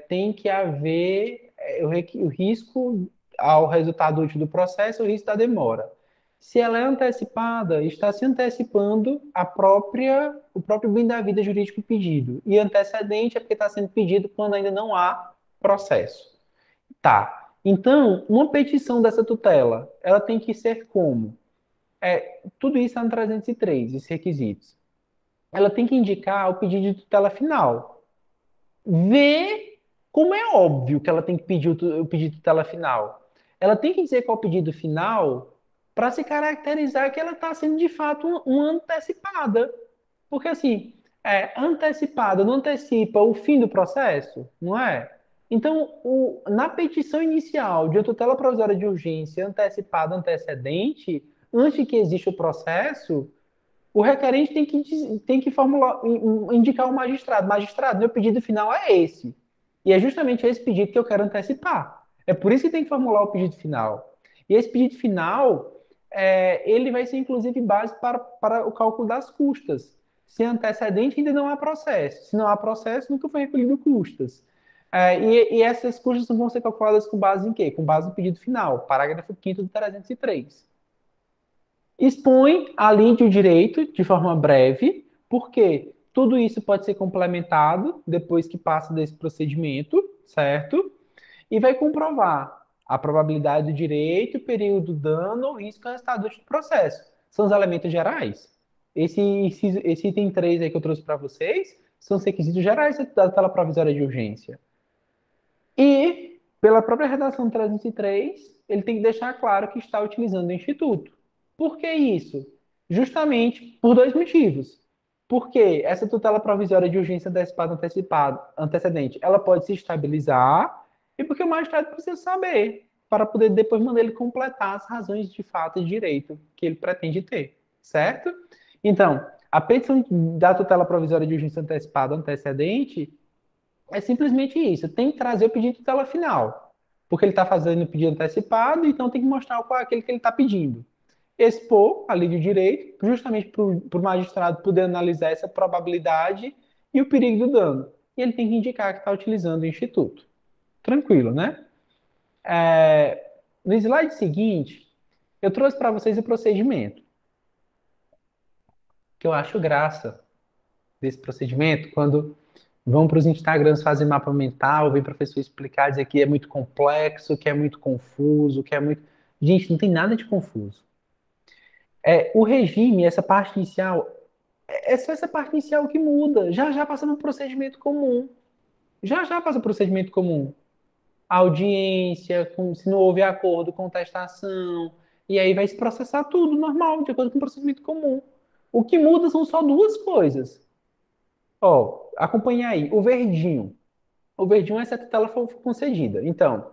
tem que haver o risco ao resultado útil do processo, o risco da demora. Se ela é antecipada, está se antecipando o próprio bem da vida jurídico pedido. E antecedente é porque está sendo pedido quando ainda não há processo. Tá. Então, uma petição dessa tutela, ela tem que ser como? Tudo isso está no 303, esses requisitos. Ela tem que indicar o pedido de tutela final. Vê como é óbvio que ela tem que pedir o pedido de tutela final. Ela tem que dizer qual é o pedido final para se caracterizar que ela está sendo de fato uma antecipada. Porque assim, antecipada não antecipa o fim do processo, não é? Então, na petição inicial de uma tutela provisória de urgência antecipada antecedente, antes que exista o processo, o requerente tem que indicar ao magistrado. Magistrado, meu pedido final é esse. E é justamente esse pedido que eu quero antecipar. É por isso que tem que formular o pedido final. E esse pedido final, ele vai ser inclusive base para o cálculo das custas. Se é antecedente, ainda não há processo. Se não há processo, nunca foi recolhido custas. E essas custas vão ser calculadas com base em quê? Com base no pedido final, parágrafo 5º do 303. Expõe a lei de direito de forma breve, porque tudo isso pode ser complementado depois que passa desse procedimento, certo? E vai comprovar a probabilidade do direito, o período do dano, o risco e o resultado do processo. São os elementos gerais. Esse item 3 aí que eu trouxe para vocês são os requisitos gerais da tutela provisória de urgência. E, pela própria redação 303, ele tem que deixar claro que está utilizando o Instituto. Por que isso? Justamente por dois motivos. Porque essa tutela provisória de urgência antecedente, ela pode se estabilizar, e porque o magistrado precisa saber, para poder depois mandar ele completar as razões de fato e direito que ele pretende ter, certo? Então, a petição da tutela provisória de urgência antecipada antecedente é simplesmente isso. Tem que trazer o pedido de tutela final. Porque ele está fazendo o pedido antecipado, então tem que mostrar qual é aquele que ele está pedindo. Expor a lei de direito, justamente para o magistrado poder analisar essa probabilidade e o perigo do dano. E ele tem que indicar que está utilizando o instituto. Tranquilo, né? No slide seguinte, eu trouxe para vocês o procedimento, que eu acho graça. desse procedimento? Quando vão para os Instagrams fazer mapa mental, vem professor explicar, dizer que é muito complexo, que é muito confuso, que é muito. Gente, não tem nada de confuso. O regime, essa parte inicial, é só essa parte inicial que muda. Já já passa no procedimento comum. Já já passa no procedimento comum. Audiência, se não houve acordo, contestação, e aí vai se processar tudo normal, de acordo com o procedimento comum. O que muda são só duas coisas. Ó, acompanha aí, o verdinho. O verdinho é se a tutela for concedida. Então,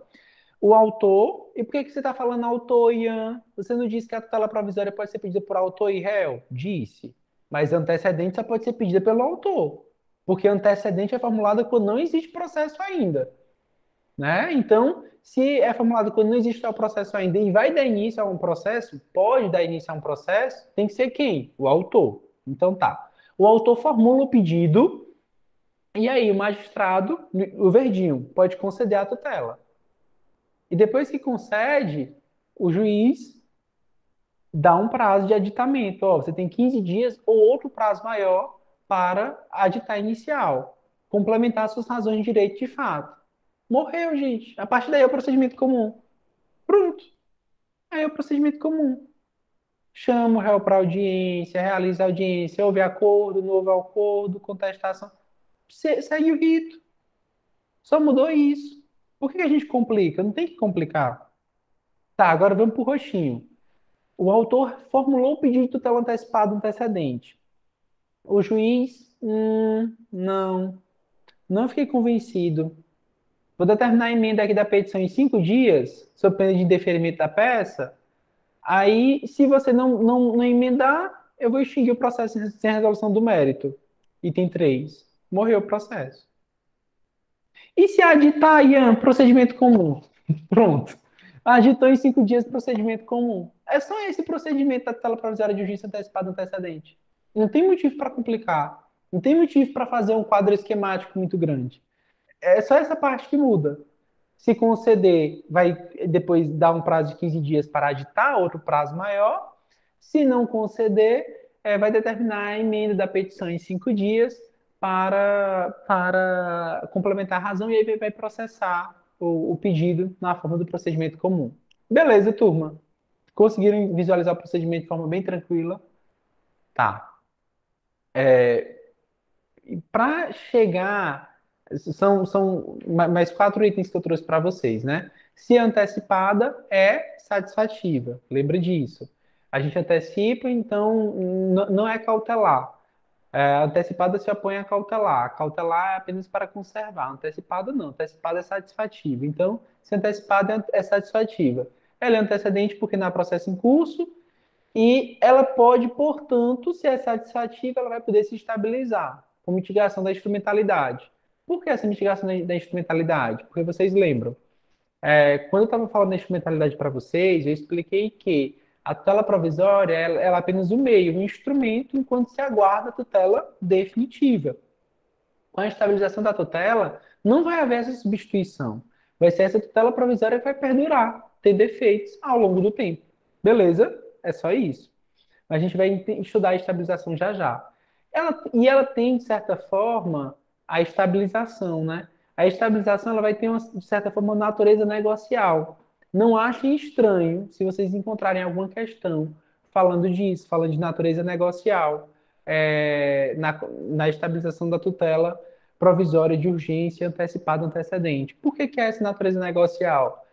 o autor, e por que que você está falando autor, Ian? Você não disse que a tutela provisória pode ser pedida por autor e réu? Disse. Mas antecedente só pode ser pedida pelo autor. Porque antecedente é formulada quando não existe processo ainda, né? Então, se é formulado quando não existe o processo ainda e vai dar início a um processo, pode dar início a um processo, tem que ser quem? O autor. Então tá. O autor formula o pedido e aí o magistrado, o verdinho, pode conceder a tutela. E depois que concede, o juiz dá um prazo de aditamento. Ó, você tem 15 dias ou outro prazo maior para aditar inicial, complementar suas razões de direito de fato. Morreu, gente. A partir daí é o procedimento comum. Pronto. Aí é o procedimento comum. Chama o réu para audiência, realiza a audiência, houve acordo, não houve acordo, contestação. Segue o rito. Só mudou isso. Por que a gente complica? Não tem que complicar. Tá, agora vamos para o roxinho. O autor formulou o pedido de tutela antecipada antecedente. O juiz, não fiquei convencido. Vou determinar a emenda aqui da petição em 5 dias, sob pena de indeferimento da peça. Aí, se você não emendar, eu vou extinguir o processo sem resolução do mérito. Item 3. Morreu o processo. E se aditar, Ian, procedimento comum? Pronto. Agitou em 5 dias procedimento comum. É só esse procedimento da tutela provisória de justiça antecipada antecedente. Não tem motivo para complicar. Não tem motivo para fazer um quadro esquemático muito grande. É só essa parte que muda. Se conceder, vai depois dar um prazo de 15 dias para aditar, outro prazo maior. Se não conceder, vai determinar a emenda da petição em 5 dias para complementar a razão e aí vai processar o pedido na forma do procedimento comum. Beleza, turma. Conseguiram visualizar o procedimento de forma bem tranquila? Tá. Para chegar, são mais 4 itens que eu trouxe para vocês, né? Se antecipada é satisfativa, lembra disso. A gente antecipa, então não é cautelar. Antecipada se opõe a cautelar. A cautelar é apenas para conservar. Antecipada não. Antecipada é satisfativa. Então, se antecipada é satisfativa. Ela é antecedente porque não há processo em curso e ela pode, portanto, se é satisfativa, ela vai poder se estabilizar com mitigação da instrumentalidade. Por que essa mitigação da instrumentalidade? Porque vocês lembram, quando eu estava falando da instrumentalidade para vocês, eu expliquei que a tutela provisória ela é apenas um meio, um instrumento, enquanto se aguarda a tutela definitiva. Com a estabilização da tutela, não vai haver essa substituição. Vai ser essa tutela provisória que vai perdurar, ter defeitos ao longo do tempo. Beleza? É só isso. A gente vai estudar a estabilização já já. Ela tem, de certa forma, a estabilização, né? A estabilização ela vai ter, de certa forma, uma natureza negocial. Não achem estranho se vocês encontrarem alguma questão falando disso, falando de natureza negocial, na estabilização da tutela provisória de urgência antecipada antecedente. Por que é essa natureza negocial?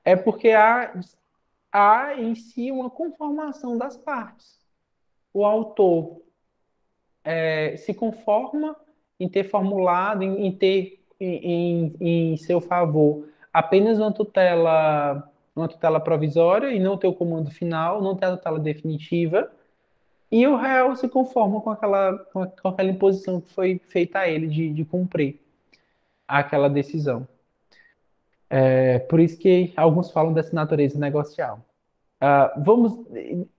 É porque há em si uma conformação das partes. O autor se conforma em ter formulado, em ter em seu favor apenas uma tutela provisória e não ter o comando final, não ter a tutela definitiva, e o réu se conforma com aquela imposição que foi feita a ele de cumprir aquela decisão. Por isso que alguns falam dessa natureza negocial. Vamos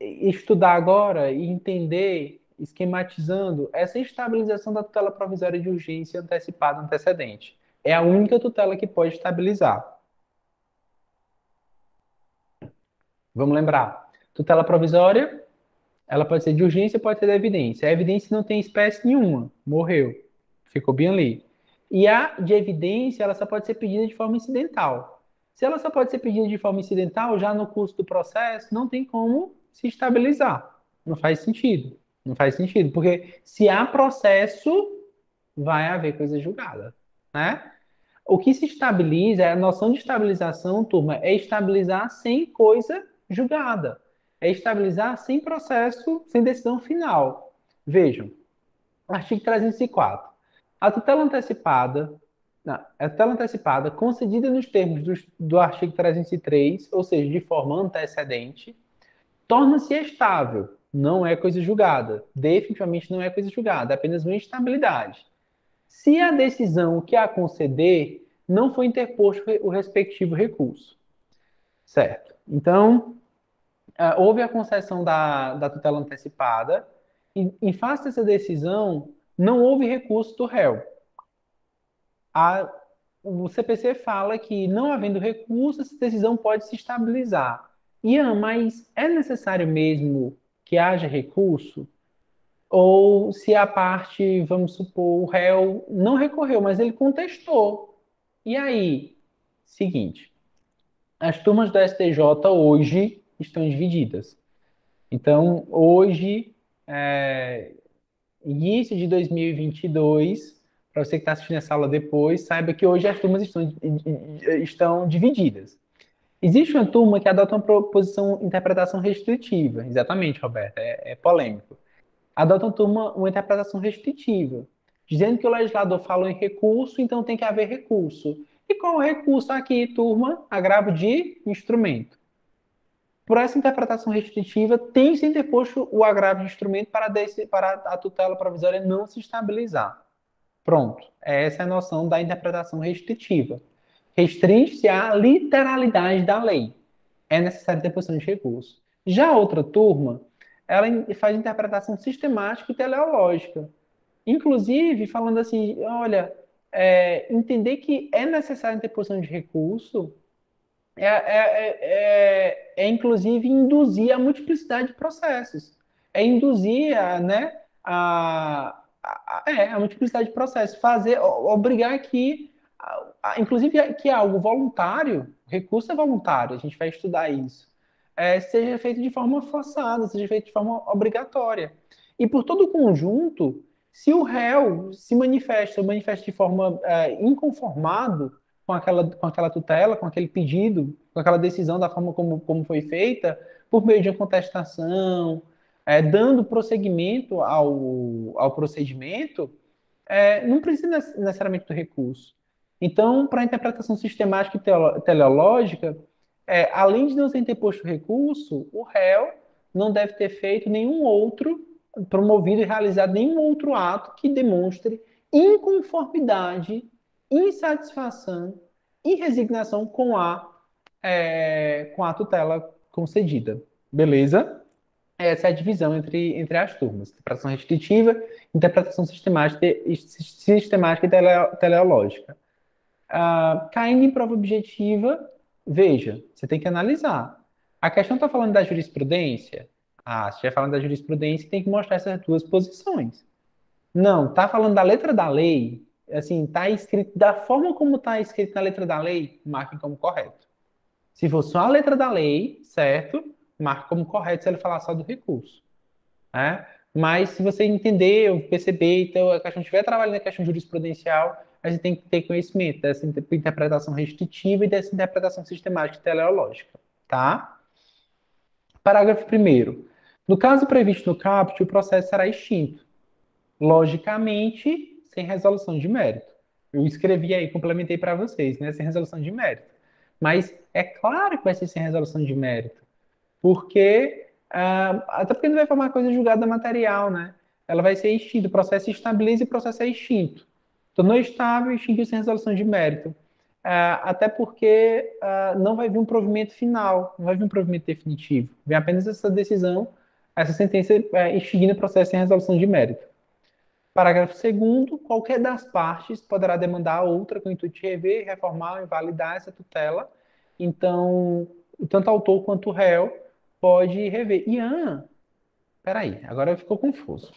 estudar agora e entender, esquematizando, essa estabilização da tutela provisória de urgência antecipada antecedente. É a única tutela que pode estabilizar. Vamos lembrar. Tutela provisória Ela pode ser de urgência, pode ser da evidência. A evidência não tem espécie nenhuma, morreu, ficou bem ali. E a de evidência, ela só pode ser pedida de forma incidental. Se ela só pode ser pedida de forma incidental, já no curso do processo, não tem como se estabilizar. Não faz sentido. Não faz sentido, porque se há processo, vai haver coisa julgada, né? O que se estabiliza, a noção de estabilização, turma, é estabilizar sem coisa julgada. É estabilizar sem processo, sem decisão final. Vejam, artigo 304. A tutela antecipada, não, a tutela antecipada concedida nos termos do artigo 303, ou seja, de forma antecedente, torna-se estável. Não é coisa julgada. Definitivamente não é coisa julgada, é apenas uma instabilidade. Se a decisão que a conceder não foi interposto o respectivo recurso. Certo. Então, houve a concessão da tutela antecipada, e em face dessa decisão, não houve recurso do réu. O CPC fala que, não havendo recurso, essa decisão pode se estabilizar. Ian, mas é necessário mesmo que haja recurso? Ou se a parte, vamos supor, o réu não recorreu, mas ele contestou. E aí? Seguinte, as turmas do STJ hoje estão divididas. Então, hoje, início de 2022, para você que está assistindo essa aula depois, saiba que hoje as turmas estão divididas. Existe uma turma que adota uma posição interpretação restritiva. Exatamente, Roberto, é polêmico. Adota uma interpretação restritiva, dizendo que o legislador falou em recurso, então tem que haver recurso. E qual o recurso aqui, turma? Agravo de instrumento. Por essa interpretação restritiva, tem se interposto o agravo de instrumento para a tutela provisória não se estabilizar. Pronto. Essa é a noção da interpretação restritiva. Restringe-se à literalidade da lei. É necessária interposição de recurso. Já a outra turma, ela faz interpretação sistemática e teleológica. Inclusive, falando assim, olha, entender que é necessária a interposição de recurso inclusive, induzir a multiplicidade de processos. É induzir a multiplicidade de processos. Obrigar que, inclusive, que algo voluntário, recurso é voluntário, a gente vai estudar isso, seja feito de forma forçada, seja feito de forma obrigatória. E por todo o conjunto, se o réu se manifesta de forma inconformado com aquela tutela, com aquele pedido, com aquela decisão da forma como foi feita, por meio de uma contestação, dando prosseguimento ao procedimento, não precisa necessariamente do recurso. Então, para a interpretação sistemática e teleológica, além de não ser interposto recurso, o réu não deve ter feito nenhum outro, promovido e realizado nenhum outro ato que demonstre inconformidade, insatisfação e resignação com a tutela concedida. Beleza? Essa é a divisão entre as turmas. Interpretação restritiva, interpretação sistemática e teleológica. Caindo em prova objetiva, veja, você tem que analisar. A questão está falando da jurisprudência? Se estiver falando da jurisprudência, tem que mostrar essas duas posições. Não, está falando da letra da lei, assim, está escrito da forma como está escrito na letra da lei, marque como correto. Se for só a letra da lei, certo? Marque como correto se ele falar só do recurso. Né? Mas se você entender, ou perceber, então a questão estiver trabalhando na questão jurisprudencial, a gente tem que ter conhecimento dessa interpretação restritiva e dessa interpretação sistemática e teleológica, tá? Parágrafo 1º. No caso previsto no caput, o processo será extinto, logicamente, sem resolução de mérito. Eu escrevi aí, complementei para vocês, né? Sem resolução de mérito. Mas é claro que vai ser sem resolução de mérito, porque até porque não vai formar coisa julgada material, né? Ela vai ser extinta, o processo se estabiliza e o processo é extinto. Tornou estável e extinguiu sem resolução de mérito. Até porque não vai vir um provimento final, não vai vir um provimento definitivo. Vem apenas essa decisão, essa sentença extinguindo o processo sem resolução de mérito. Parágrafo 2º, qualquer das partes poderá demandar a outra com o intuito de rever, reformar ou invalidar essa tutela. Então, tanto o autor quanto o réu pode rever. Ian, peraí, agora ficou confuso.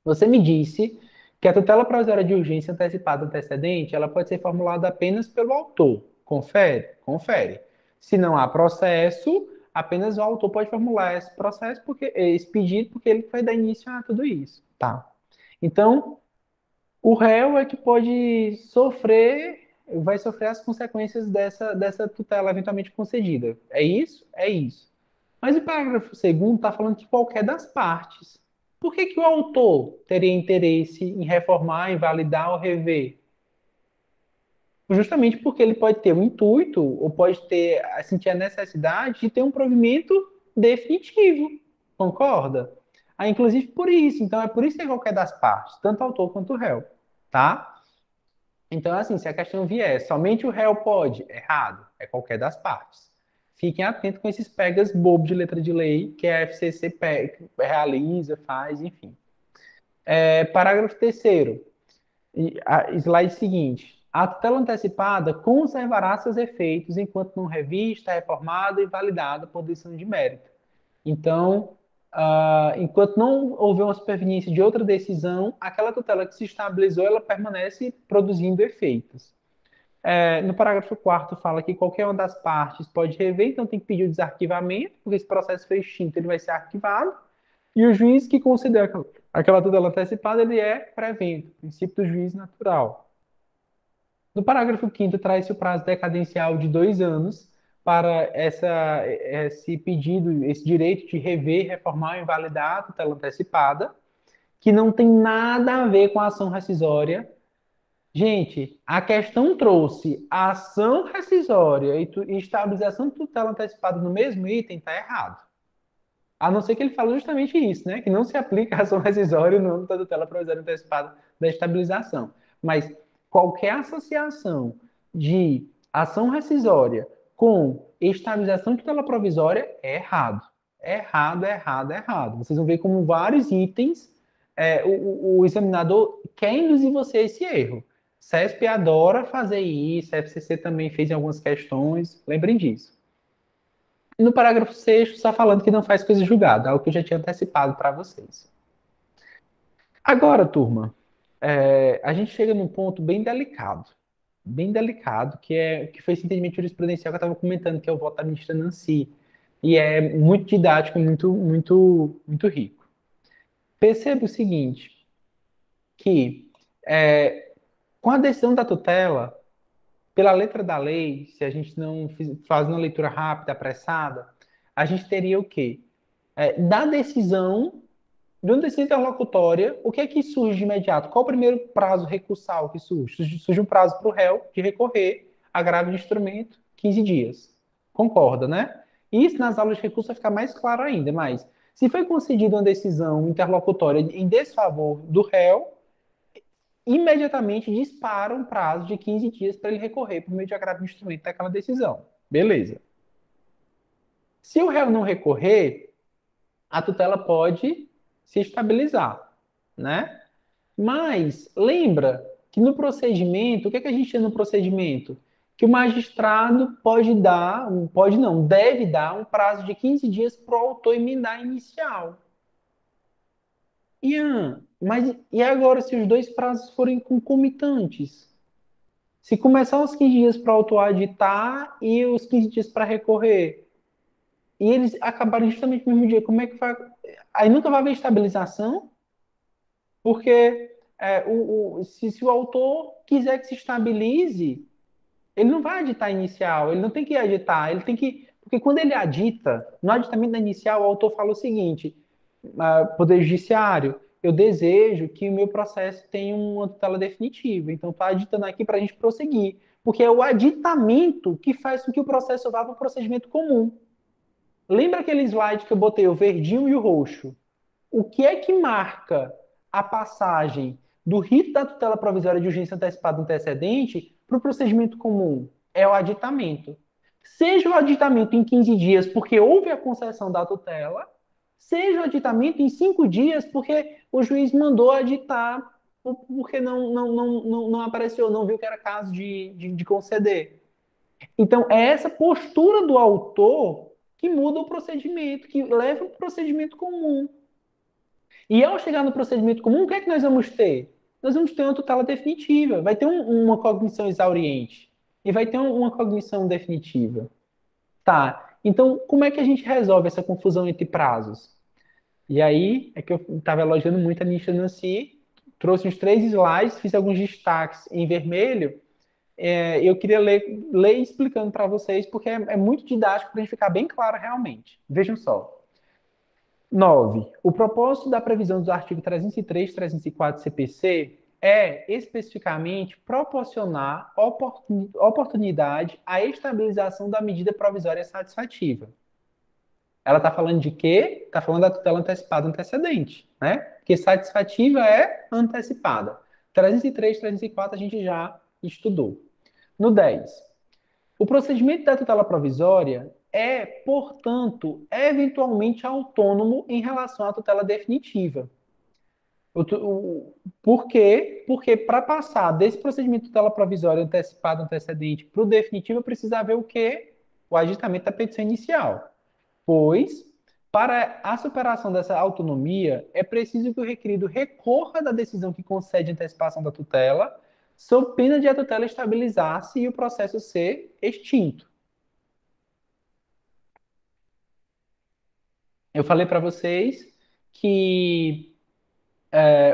Você me disse que a tutela provisória de urgência antecipada antecedente, ela pode ser formulada apenas pelo autor. Confere? Confere. Se não há processo, apenas o autor pode formular esse processo, esse pedido, porque ele vai dar início a tudo isso. Tá. Então, o réu é que pode sofrer, vai sofrer as consequências dessa tutela eventualmente concedida. É isso? É isso. Mas o parágrafo segundo está falando de qualquer das partes. Por que que o autor teria interesse em reformar, invalidar ou rever? Justamente porque ele pode ter o intuito, ou pode ter, sentir a necessidade de ter um provimento definitivo. Concorda? Ah, inclusive por isso. Então, é por isso que é qualquer das partes, tanto o autor quanto o réu. Tá? Então, assim, se a questão vier, somente o réu pode, errado, é qualquer das partes. Fiquem atentos com esses pegas bobos de letra de lei que a FCC realiza, faz, enfim. Parágrafo terceiro, slide seguinte. A tutela antecipada conservará seus efeitos enquanto não revista, reformada e validada por decisão de mérito. Então, enquanto não houver uma superveniência de outra decisão, aquela tutela que se estabilizou, ela permanece produzindo efeitos. No parágrafo 4º fala que qualquer uma das partes pode rever, então tem que pedir o desarquivamento, porque esse processo foi extinto, ele vai ser arquivado, e o juiz que considera aquela tutela antecipada, ele é prevento, princípio do juiz natural. No parágrafo 5º traz-se o prazo decadencial de 2 anos para esse pedido, esse direito de rever, reformar ou invalidar a tutela antecipada, que não tem nada a ver com a ação rescisória. Gente, a questão trouxe ação rescisória e estabilização de tutela antecipada no mesmo item, está errado. A não ser que ele fale justamente isso, né? Que não se aplica a ação rescisória no âmbito da tutela provisória antecipada da estabilização. Mas qualquer associação de ação rescisória com estabilização de tutela provisória é errado. É errado, é errado, é errado. Vocês vão ver como vários itens o examinador quer induzir você a esse erro. CESP adora fazer isso, a FCC também fez em algumas questões, lembrem disso. E no parágrafo 6º, está falando que não faz coisa julgada, algo que eu já tinha antecipado para vocês. Agora, turma, a gente chega num ponto bem delicado, que foi esse entendimento jurisprudencial que eu estava comentando, que é o voto da ministra Nancy, e é muito didático, muito, muito, muito rico. Perceba o seguinte, que com a decisão da tutela, pela letra da lei, se a gente não faz uma leitura rápida, apressada, a gente teria o quê? Da decisão, de uma decisão interlocutória, o que é que surge de imediato? Qual o primeiro prazo recursal que surge? Surge um prazo para o réu de recorrer agravo de instrumento, 15 dias. Concorda, né? Isso nas aulas de recurso vai ficar mais claro ainda, mas se foi concedida uma decisão interlocutória em desfavor do réu, imediatamente dispara um prazo de 15 dias para ele recorrer por meio de agravo de instrumento daquela decisão. Beleza. Se o réu não recorrer, a tutela pode se estabilizar, né? Mas lembra que no procedimento, o que é que a gente tem no procedimento? Que o magistrado pode não, deve dar um prazo de 15 dias para o autor emendar inicial. Ian, mas e agora se os dois prazos forem concomitantes? Se começar os 15 dias para o autor aditar e os 15 dias para recorrer, e eles acabarem justamente no mesmo dia, como é que vai? Aí nunca vai haver estabilização, porque se o autor quiser que se estabilize, ele não vai aditar inicial, ele não tem que aditar, ele tem que. Porque quando ele adita, no aditamento da inicial, o autor fala o seguinte: Poder Judiciário, eu desejo que o meu processo tenha uma tutela definitiva. Então, está aditando aqui para a gente prosseguir. Porque é o aditamento que faz com que o processo vá para o procedimento comum. Lembra aquele slide que eu botei, o verdinho e o roxo? O que é que marca a passagem do rito da tutela provisória de urgência antecipada antecedente para o procedimento comum? É o aditamento. Seja o aditamento em 15 dias, porque houve a concessão da tutela, seja o aditamento em 5 dias, porque o juiz mandou aditar, porque não apareceu, não viu que era caso de conceder. Então, é essa postura do autor que muda o procedimento, que leva o procedimento comum. E ao chegar no procedimento comum, o que é que nós vamos ter? Nós vamos ter uma tutela definitiva, vai ter uma cognição exauriente e vai ter uma cognição definitiva. Tá, então como é que a gente resolve essa confusão entre prazos? E aí é que eu estava elogiando muito a Nisha Nancy, trouxe uns 3 slides, fiz alguns destaques em vermelho. Eu queria ler explicando para vocês, porque é muito didático para a gente ficar bem claro realmente. Vejam só. 9. O propósito da previsão dos artigos 303 e 304 CPC é especificamente proporcionar oportunidade à estabilização da medida provisória satisfativa. Ela está falando de quê? Está falando da tutela antecipada antecedente, né? Porque satisfativa é antecipada. 303, 304 a gente já estudou. No 10. O procedimento da tutela provisória é, portanto, eventualmente autônomo em relação à tutela definitiva. Por quê? Porque para passar desse procedimento de tutela provisória antecipado antecedente para o definitivo, precisa haver o quê? O agitamento da petição inicial. Pois, para a superação dessa autonomia, é preciso que o requerido recorra da decisão que concede antecipação da tutela, sob pena de a tutela estabilizar-se e o processo ser extinto. Eu falei para vocês que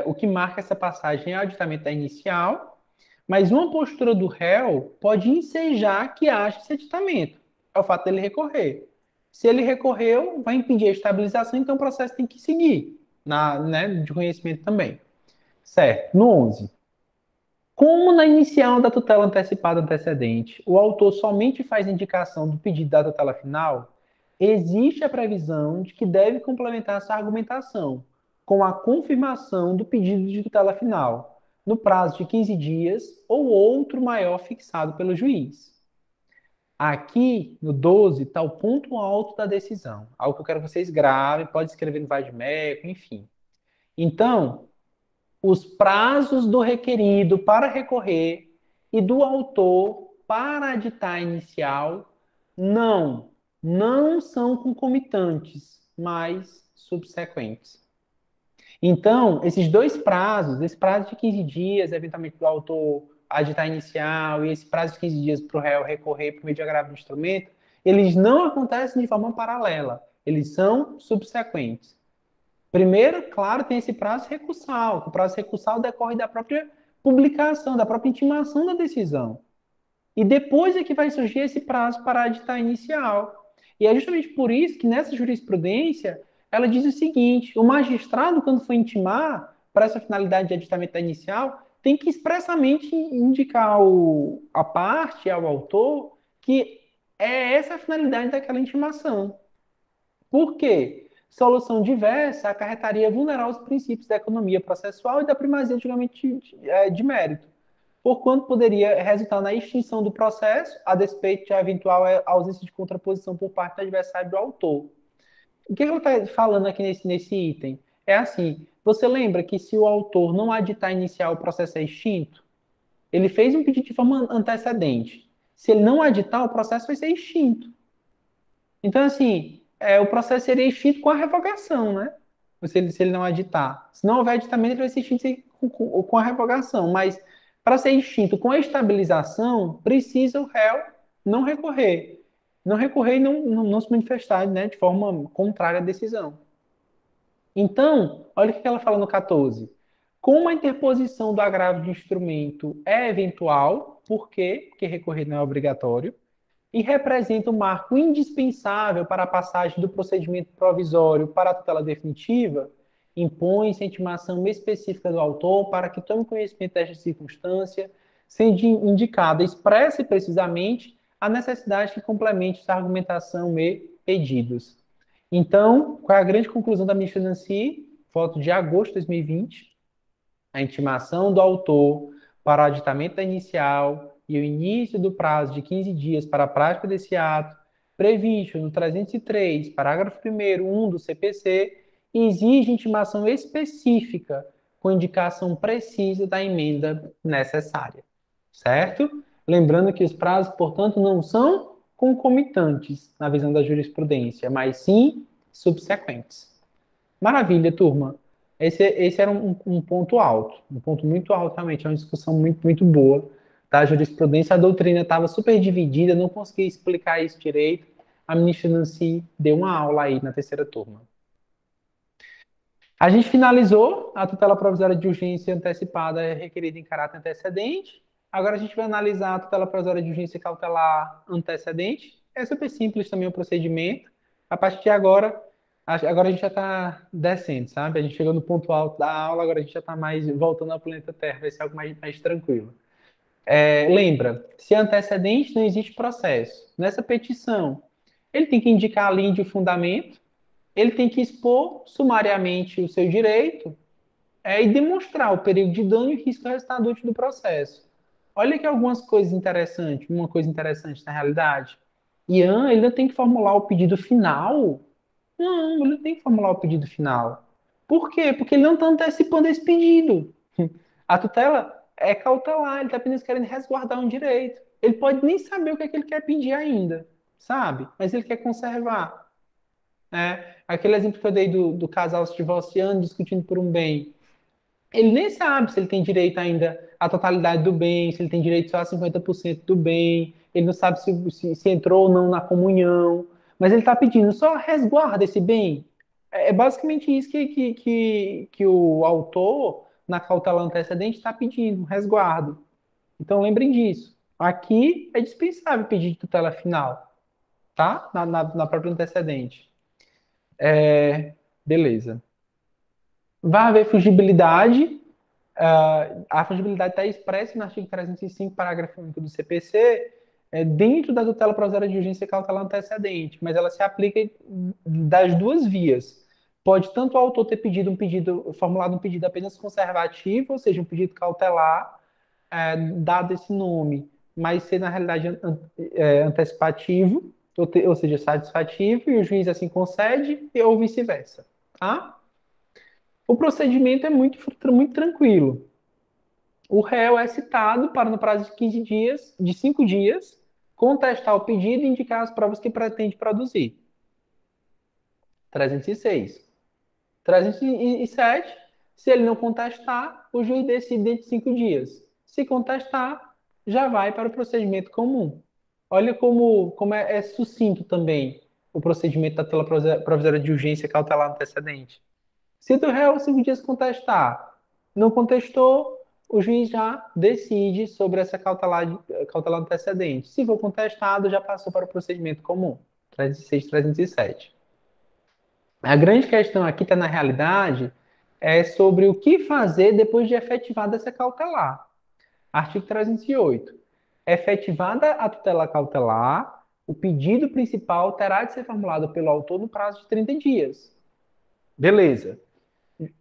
o que marca essa passagem é o aditamento da inicial, mas uma postura do réu pode ensejar que haja esse aditamento. É o fato dele recorrer. Se ele recorreu, vai impedir a estabilização, então o processo tem que seguir, de conhecimento também. Certo. No 11. Como na inicial da tutela antecipada antecedente, o autor somente faz indicação do pedido da tutela final, existe a previsão de que deve complementar sua argumentação com a confirmação do pedido de tutela final, no prazo de 15 dias ou outro maior fixado pelo juiz. Aqui, no 12, está o ponto alto da decisão. Algo que eu quero que vocês gravem, pode escrever no Vademécum, enfim. Então, os prazos do requerido para recorrer e do autor para aditar a inicial não são concomitantes, mas subsequentes. Então, esses dois prazos, esse prazo de 15 dias, eventualmente do autor aditar inicial, e esse prazo de 15 dias para o réu recorrer por meio de agravo do instrumento, eles não acontecem de forma paralela, eles são subsequentes. Primeiro, claro, tem esse prazo recursal, que o prazo recursal decorre da própria publicação, da própria intimação da decisão. E depois é que vai surgir esse prazo para aditar inicial. E é justamente por isso que nessa jurisprudência ela diz o seguinte: o magistrado, quando for intimar para essa finalidade de aditamento da inicial, tem que expressamente indicar a parte, ao autor, que é essa a finalidade daquela intimação. Por quê? Solução diversa acarretaria vulnerar os princípios da economia processual e da primazia do julgamento de mérito, porquanto poderia resultar na extinção do processo, a despeito de eventual ausência de contraposição por parte do adversário do autor. O que ela está falando aqui nesse item? É assim, você lembra que se o autor não aditar iniciar o processo é extinto? Ele fez um pedido de forma antecedente. Se ele não aditar, o processo vai ser extinto. Então, assim, o processo seria extinto com a revogação, né? Se ele não aditar. Se não houver aditamento, ele vai ser extinto com a revogação. Mas, para ser extinto com a estabilização, precisa o réu não recorrer. Não recorrer e não se manifestar, né, de forma contrária à decisão. Então, olha o que ela fala no 14. Como a interposição do agravo de instrumento é eventual, por quê? Porque recorrer não é obrigatório, e representa um marco indispensável para a passagem do procedimento provisório para a tutela definitiva, impõe-se a intimação específica do autor para que tome conhecimento desta circunstância, sendo indicada expressa e precisamente a necessidade que complemente essa argumentação e pedidos. Então, qual é a grande conclusão da ministra Nancy? Voto de agosto de 2020. A intimação do autor para o aditamento da inicial e o início do prazo de 15 dias para a prática desse ato, previsto no 303, parágrafo 1º, 1 do CPC, exige intimação específica com indicação precisa da emenda necessária. Certo? Lembrando que os prazos, portanto, não são concomitantes na visão da jurisprudência, mas sim subsequentes. Maravilha, turma. Esse era um ponto alto, um ponto muito alto, realmente. É uma discussão muito, muito boa. Tá? A jurisprudência, a doutrina estava super dividida, não conseguia explicar isso direito. A ministra Nancy deu uma aula aí na terceira turma. A gente finalizou a tutela provisória de urgência antecipada requerida em caráter antecedente. Agora a gente vai analisar a tutela provisória de urgência cautelar antecedente. É super simples também o procedimento. A partir de agora, agora a gente já está descendo, sabe? A gente chegou no ponto alto da aula, agora a gente já está mais voltando ao planeta Terra, vai ser algo mais tranquilo. Lembra, se é antecedente, não existe processo. Nessa petição, ele tem que indicar a linha de fundamento, ele tem que expor sumariamente o seu direito e demonstrar o perigo de dano e risco ao resultado útil do processo. Olha aqui algumas coisas interessantes, uma coisa interessante na realidade. Ian, ele não tem que formular o pedido final? Não, ele não tem que formular o pedido final. Por quê? Porque ele não está antecipando esse pedido. A tutela é cautelar, ele está apenas querendo resguardar um direito. Ele pode nem saber o que é que ele quer pedir ainda, sabe? Mas ele quer conservar. Aquele exemplo que eu dei do casal se divorciando, discutindo por um bem. Ele nem sabe se ele tem direito ainda à totalidade do bem, se ele tem direito só a 50% do bem, ele não sabe se entrou ou não na comunhão, mas ele está pedindo só resguarda esse bem. É basicamente isso que o autor, na cautela antecedente, está pedindo, um resguardo. Então lembrem disso. Aqui é dispensável pedir de tutela final, tá? Na própria antecedente. Beleza. Vai haver fugibilidade. A fungibilidade está expressa no artigo 305, parágrafo único do CPC, dentro da tutela provisória de urgência cautelar antecedente, mas ela se aplica das duas vias. Pode tanto o autor ter formulado um pedido apenas conservativo, ou seja, um pedido cautelar, dado esse nome, mas ser na realidade antecipativo, ou seja, satisfativo, e o juiz assim concede, ou vice-versa. Tá? O procedimento é muito tranquilo. O réu é citado para, no prazo de 15 dias, de 5 dias, contestar o pedido e indicar as provas que pretende produzir. 306. 307. Se ele não contestar, o juiz decide dentro de 5 dias. Se contestar, já vai para o procedimento comum. Olha como é sucinto também o procedimento da tutela provisória de urgência cautelar antecedente. Se do réu 5 dias contestar, não contestou, o juiz já decide sobre essa cautelar antecedente. Se for contestado, já passou para o procedimento comum, 306, 307. A grande questão aqui está na realidade sobre o que fazer depois de efetivada essa cautelar. Artigo 308. Efetivada a tutela cautelar, o pedido principal terá de ser formulado pelo autor no prazo de 30 dias. Beleza.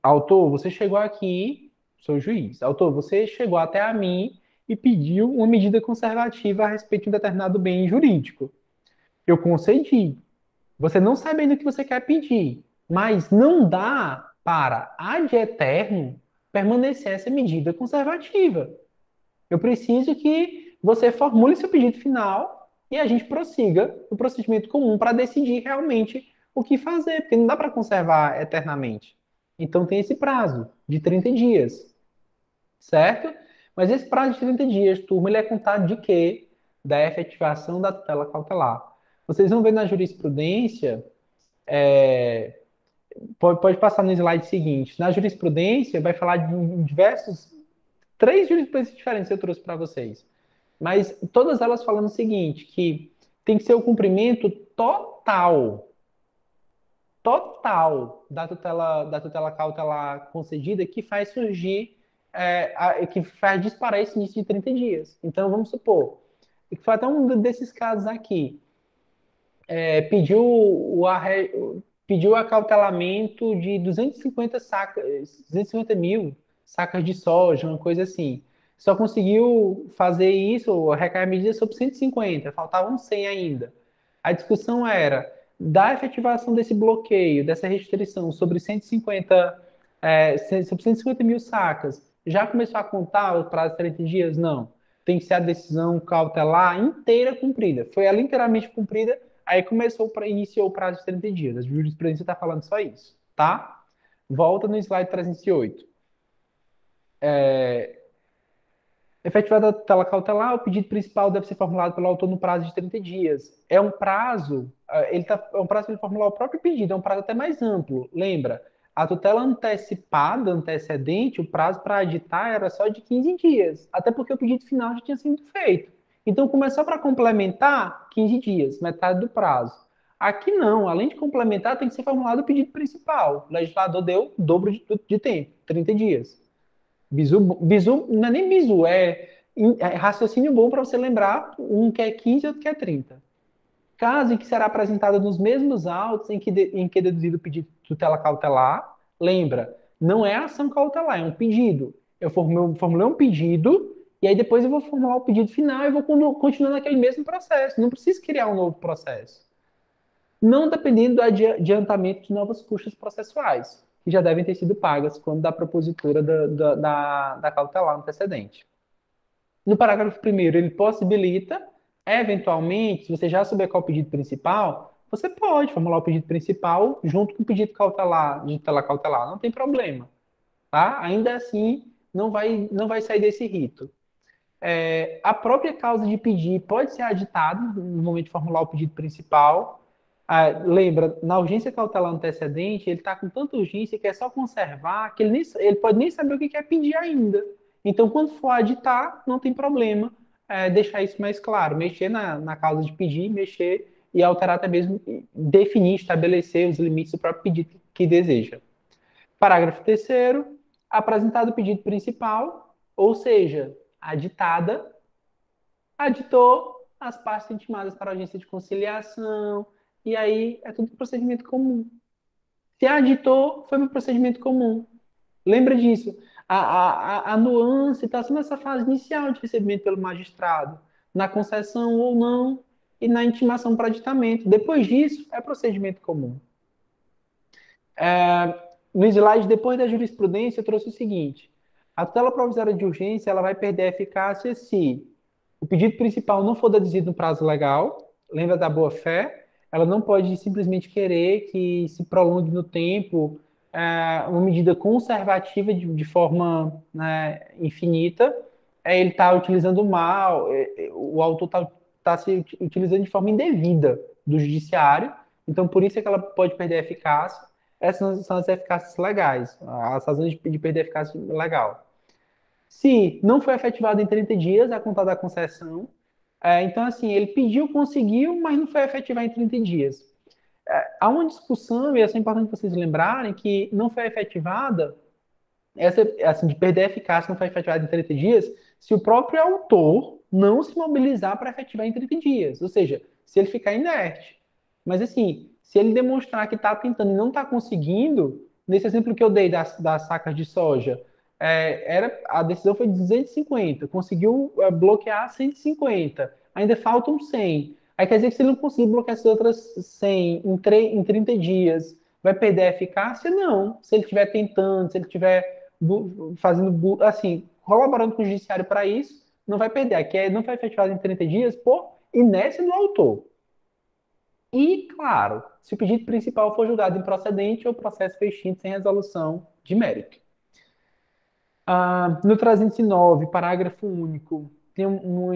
Autor, você chegou aqui, sou juiz. Autor, você chegou até a mim e pediu uma medida conservativa a respeito de um determinado bem jurídico. Eu concedi. Você não sabe ainda o que você quer pedir, mas não dá para, ad eterno, permanecer essa medida conservativa. Eu preciso que você formule seu pedido final e a gente prossiga o procedimento comum para decidir realmente o que fazer, porque não dá para conservar eternamente. Então tem esse prazo de 30 dias, certo? Mas esse prazo de 30 dias, turma, ele é contado de quê? Da efetivação da tutela cautelar. Vocês vão ver na jurisprudência, pode passar no slide seguinte. Na jurisprudência, vai falar de três jurisprudências diferentes eu trouxe para vocês. Mas todas elas falando o seguinte, que tem que ser o cumprimento total da tutela cautelar concedida que faz surgir, que faz disparar esse início de 30 dias. Então, vamos supor, que foi até um desses casos aqui, pediu pediu acautelamento de 250 mil sacas de soja, uma coisa assim. Só conseguiu fazer isso, recair a medida sobre 150, faltavam 100 ainda. A discussão era da efetivação desse bloqueio, dessa restrição sobre 150, sobre 150 mil sacas. Já começou a contar o prazo de 30 dias? Não. Tem que ser a decisão cautelar inteira cumprida. Foi ela inteiramente cumprida, aí iniciou o prazo de 30 dias. A jurisprudência está falando só isso, tá? Volta no slide 308. Efetivada a tutela cautelar, o pedido principal deve ser formulado pelo autor no prazo de 30 dias. É um prazo, é um prazo para ele formular o próprio pedido, é um prazo até mais amplo. Lembra, a tutela antecipada, antecedente, o prazo para aditar era só de 15 dias, até porque o pedido final já tinha sido feito. Então, começou para complementar 15 dias, metade do prazo. Aqui não, além de complementar, tem que ser formulado o pedido principal. O legislador deu o dobro de tempo, 30 dias. Bizu não é nem bizu, é raciocínio bom para você lembrar, um que é 15 e outro que é 30. Caso em que será apresentado nos mesmos autos em que é deduzido o pedido de tutela cautelar, lembra, não é ação cautelar, é um pedido. Eu formulei um pedido e aí depois eu vou formular o pedido final e vou continuar naquele mesmo processo. Não preciso criar um novo processo. Não dependendo do adiantamento de novas custas processuais, que já devem ter sido pagas quando da propositura da cautelar antecedente. No parágrafo primeiro, ele possibilita, eventualmente, se você já souber qual é o pedido principal, você pode formular o pedido principal junto com o pedido cautelar, de tutela cautelar, não tem problema, tá? Ainda assim, não vai sair desse rito. A própria causa de pedir pode ser aditada no momento de formular o pedido principal. Lembra, na urgência cautelar antecedente, ele está com tanta urgência que é só conservar, que ele pode nem saber o que quer pedir ainda. Então, quando for aditar, não tem problema deixar isso mais claro, mexer na causa de pedir, mexer e alterar até mesmo, definir, estabelecer os limites do próprio pedido que deseja. Parágrafo terceiro, apresentado o pedido principal, ou seja, aditada, aditou, as partes intimadas para a audiência de conciliação, e aí é tudo procedimento comum. Se aditou, foi um procedimento comum. Lembra disso. A nuance está só nessa fase inicial de recebimento pelo magistrado, na concessão ou não, e na intimação para aditamento. Depois disso, é procedimento comum. No slide, depois da jurisprudência, eu trouxe o seguinte: a tutela provisória de urgência ela vai perder a eficácia se o pedido principal não for deduzido no prazo legal, lembra da boa-fé, ela não pode simplesmente querer que se prolongue no tempo uma medida conservativa de forma, né, infinita, ele está utilizando mal, o autor está se utilizando de forma indevida do judiciário, então por isso é que ela pode perder a eficácia. Essas são as eficácias legais, as razões de perder a eficácia legal. Se não foi efetivado em 30 dias, a contar da concessão. Então, assim, ele pediu, conseguiu, mas não foi efetivado em 30 dias. Há uma discussão, e é importante vocês lembrarem, que não foi efetivada, essa, assim, de perder a eficácia, não foi efetivada em 30 dias, se o próprio autor não se mobilizar para efetivar em 30 dias. Ou seja, se ele ficar inerte. Mas, assim, se ele demonstrar que está tentando e não está conseguindo, nesse exemplo que eu dei das sacas de soja, a decisão foi de 250, conseguiu bloquear 150, ainda faltam 100. Aí quer dizer que se ele não conseguir bloquear essas outras 100 em 30 dias, vai perder a eficácia? Não. Se ele estiver tentando, se ele estiver fazendo, assim, colaborando com o judiciário para isso, não vai perder. Aqui não foi efetivado em 30 dias por inércia do autor. E, claro, se o pedido principal for julgado improcedente ou o processo foi extinto sem resolução de mérito. No 309, parágrafo único, tem um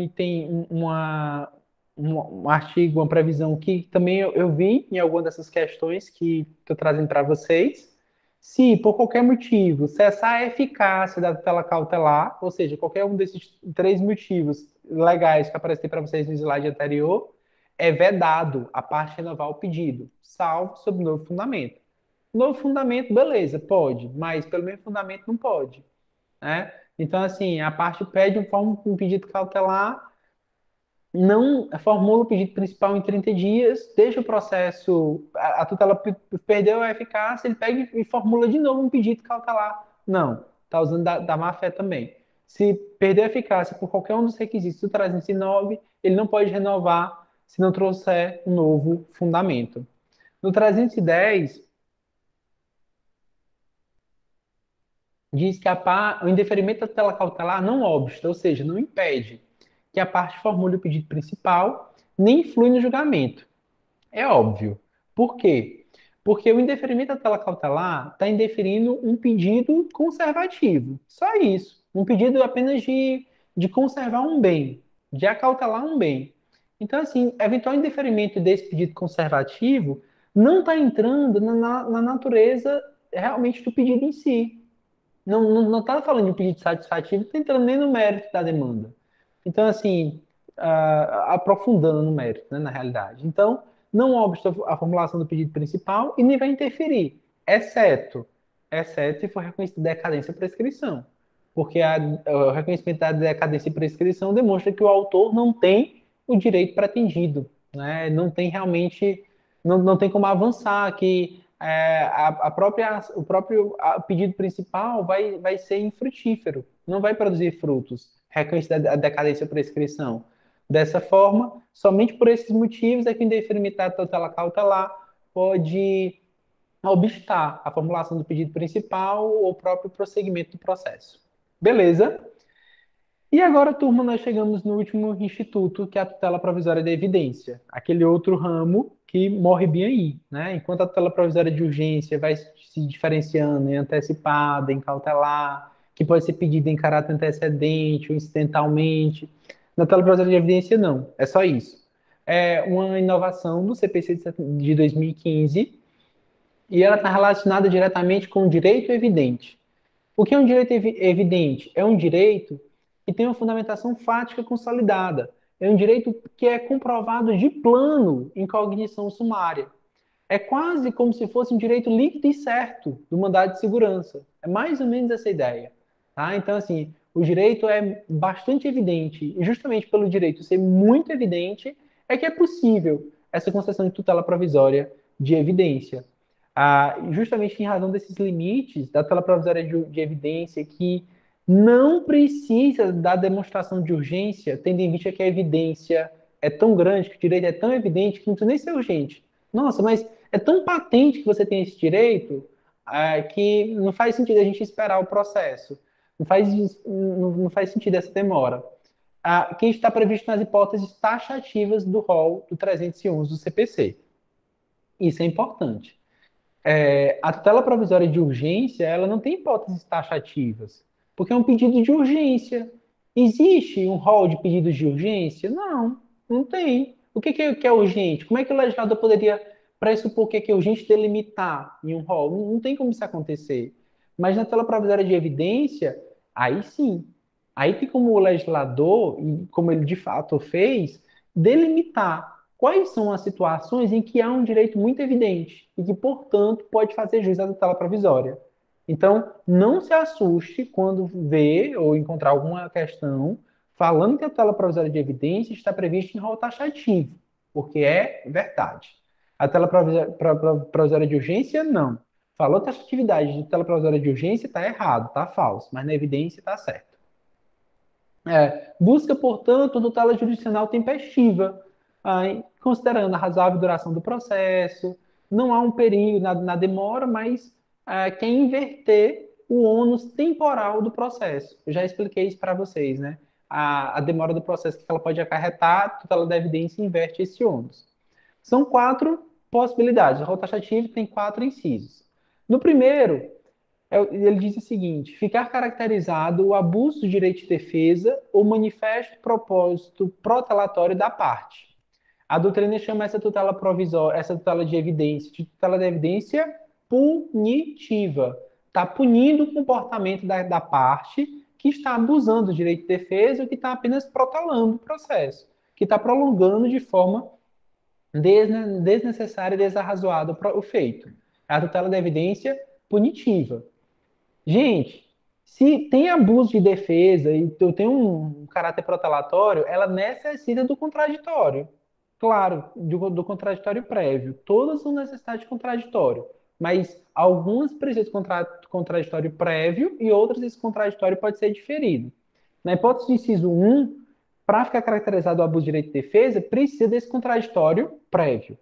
artigo, uma previsão que também eu vi em alguma dessas questões que estou trazendo para vocês. Se, por qualquer motivo, cessar a eficácia da tutela cautelar, ou seja, qualquer um desses três motivos legais que apareci para vocês no slide anterior, é vedado a parte renovar o pedido, salvo sob novo fundamento. Novo fundamento, beleza, pode, mas pelo mesmo fundamento não pode, né? Então, assim, a parte pede um pedido cautelar, não formula o pedido principal em 30 dias, deixa o processo, a tutela perdeu a eficácia, ele pega e formula de novo um pedido cautelar. Não, está usando da má-fé também. Se perder a eficácia por qualquer um dos requisitos do 309, ele não pode renovar se não trouxer um novo fundamento. No 310, diz que o indeferimento da tutela cautelar não obsta, ou seja, não impede que a parte formule o pedido principal, nem influi no julgamento. É óbvio. Por quê? Porque o indeferimento da tutela cautelar está indeferindo um pedido conservativo. Só isso. Um pedido apenas de conservar um bem, de acautelar um bem. Então, assim, eventual indeferimento desse pedido conservativo não está entrando na natureza realmente do pedido em si. Não está falando de um pedido satisfativo, não está entrando nem no mérito da demanda. Então, assim, aprofundando no mérito, né, na realidade. Então, não obsta a formulação do pedido principal e nem vai interferir, exceto se for reconhecida decadência ou prescrição. Porque o reconhecimento da decadência e prescrição demonstra que o autor não tem o direito pretendido, né? Não tem realmente, não tem como avançar, que o próprio pedido principal vai ser infrutífero, não vai produzir frutos, reconhecida a decadência ou prescrição. Dessa forma, somente por esses motivos é que o indeferimento da tutela cautelar pode obstar a formulação do pedido principal ou o próprio prosseguimento do processo. Beleza? E agora, turma, nós chegamos no último instituto, que é a tutela provisória da evidência, aquele outro ramo que morre bem aí, né? Enquanto a tutela provisória de urgência vai se diferenciando em antecipada, em cautelar, que pode ser pedida em caráter antecedente ou incidentalmente, na tutela provisória de evidência não, é só isso. É uma inovação do CPC de 2015 e ela está relacionada diretamente com o direito evidente. O que é um direito evidente? É um direito que tem uma fundamentação fática consolidada. É um direito que é comprovado de plano em cognição sumária. É quase como se fosse um direito líquido e certo do mandado de segurança. É mais ou menos essa ideia. Tá? Então, assim, o direito é bastante evidente. E justamente pelo direito ser muito evidente, é que é possível essa concessão de tutela provisória de evidência. Justamente em razão desses limites da tutela provisória de evidência, que não precisa da demonstração de urgência, tendo em vista que a evidência é tão grande, que o direito é tão evidente, que não precisa nem ser urgente. Nossa, mas é tão patente que você tem esse direito, que não faz sentido a gente esperar o processo. Não faz sentido essa demora. Que está previsto nas hipóteses taxativas do rol do 311 do CPC. Isso é importante. A tutela provisória de urgência, ela não tem hipóteses taxativas, porque é um pedido de urgência. Existe um rol de pedidos de urgência? Não, não tem. O que é urgente? Como é que o legislador poderia pressupor que é urgente delimitar em um rol? Não tem como isso acontecer. Mas na tutela provisória de evidência, aí sim. Aí tem como o legislador, e como ele de fato fez, delimitar quais são as situações em que há um direito muito evidente e que, portanto, pode fazer jus à tutela provisória. Então, não se assuste quando vê ou encontrar alguma questão falando que a tutela provisória de evidência está prevista em rol taxativo, porque é verdade. A tutela provisória de urgência, não. Falou taxatividade de tutela provisória de urgência, está errado, está falso, mas na evidência está certo. Busca, portanto, tutela jurisdicional tempestiva, considerando a razoável duração do processo, não há um perigo na demora, mas quer inverter o ônus temporal do processo. Eu já expliquei isso para vocês, né? A demora do processo que ela pode acarretar, a tutela da evidência inverte esse ônus. São 4 possibilidades. O rol taxativo tem 4 incisos. No primeiro, ele diz o seguinte: ficar caracterizado o abuso do direito de defesa ou manifesto propósito protelatório da parte. A doutrina chama essa tutela provisória, essa tutela de evidência, de tutela de evidência punitiva. Está punindo o comportamento da parte que está abusando do direito de defesa ou que está apenas protelando o processo, que está prolongando de forma desnecessária e desarrazoada o feito. É a tutela da evidência punitiva. Gente, se tem abuso de defesa e eu tenho um caráter protelatório, ela necessita do contraditório. Claro, do contraditório prévio. Todas são necessidades de contraditório, mas algumas precisam de contraditório prévio e outras esse contraditório pode ser diferido. Na hipótese do inciso 1, para ficar caracterizado o abuso de direito de defesa, precisa desse contraditório prévio.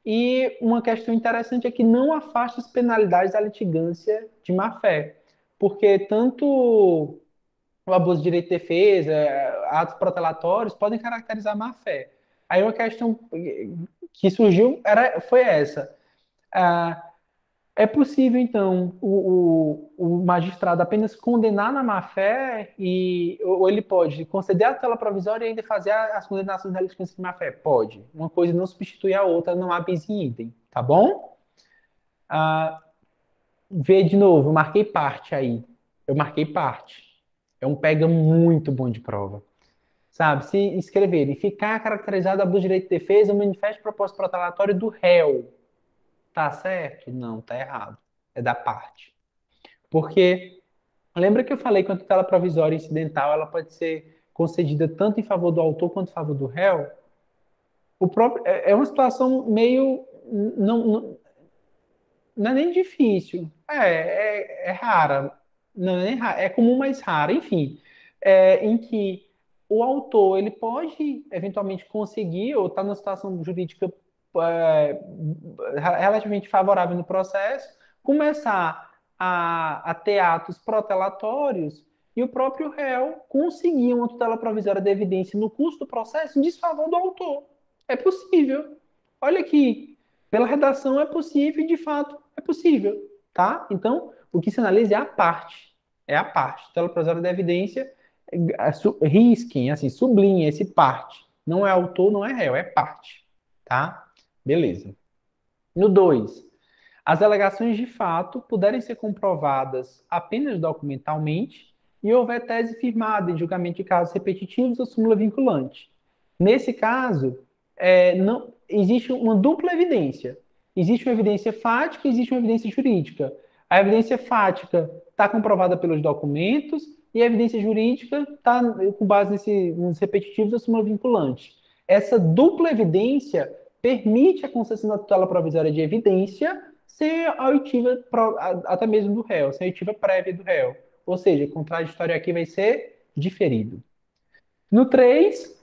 E uma questão interessante é que não afasta as penalidades da litigância de má-fé, porque tanto o abuso de direito de defesa, atos protelatórios, podem caracterizar má-fé. Aí uma questão que surgiu foi essa. É possível, então, o magistrado apenas condenar na má-fé ou ele pode conceder a tutela provisória e ainda fazer as condenações da litigância de má-fé? Pode. Uma coisa não substitui a outra, não há bis in idem, tá bom? Ah, vê de novo, eu marquei parte aí. Eu marquei parte. É um pega muito bom de prova. Sabe, se escrever e ficar caracterizado abuso de direito de defesa, o manifesto de propósito protelatório do réu. Tá certo? Não, tá errado. É da parte. Porque lembra que eu falei que a tutela provisória incidental ela pode ser concedida tanto em favor do autor quanto em favor do réu? É uma situação meio não, não é nem difícil. É rara. Não é nem rara, é comum, mas rara. Enfim, em que o autor ele pode eventualmente conseguir ou estar numa situação jurídica é, relativamente favorável no processo, começar a ter atos protelatórios e o próprio réu conseguir uma tutela provisória de evidência no curso do processo em desfavor do autor. É possível. Olha aqui, pela redação é possível e de fato é possível, tá? Então, o que se analisa é a parte. É a parte. Tutela provisória da evidência, risquem, assim, sublinhem esse parte. Não é autor, não é réu, é parte, tá? Beleza. No 2, as alegações de fato puderem ser comprovadas apenas documentalmente e houver tese firmada em julgamento de casos repetitivos ou súmula vinculante. Nesse caso, não existe uma dupla evidência. Existe uma evidência fática e existe uma evidência jurídica. A evidência fática está comprovada pelos documentos e a evidência jurídica está com base nos repetitivos ou súmula vinculante. Essa dupla evidência permite a concessão da tutela provisória de evidência sem a oitiva até mesmo do réu, sem a oitiva prévia do réu. Ou seja, o contraditório aqui vai ser diferido. No 3,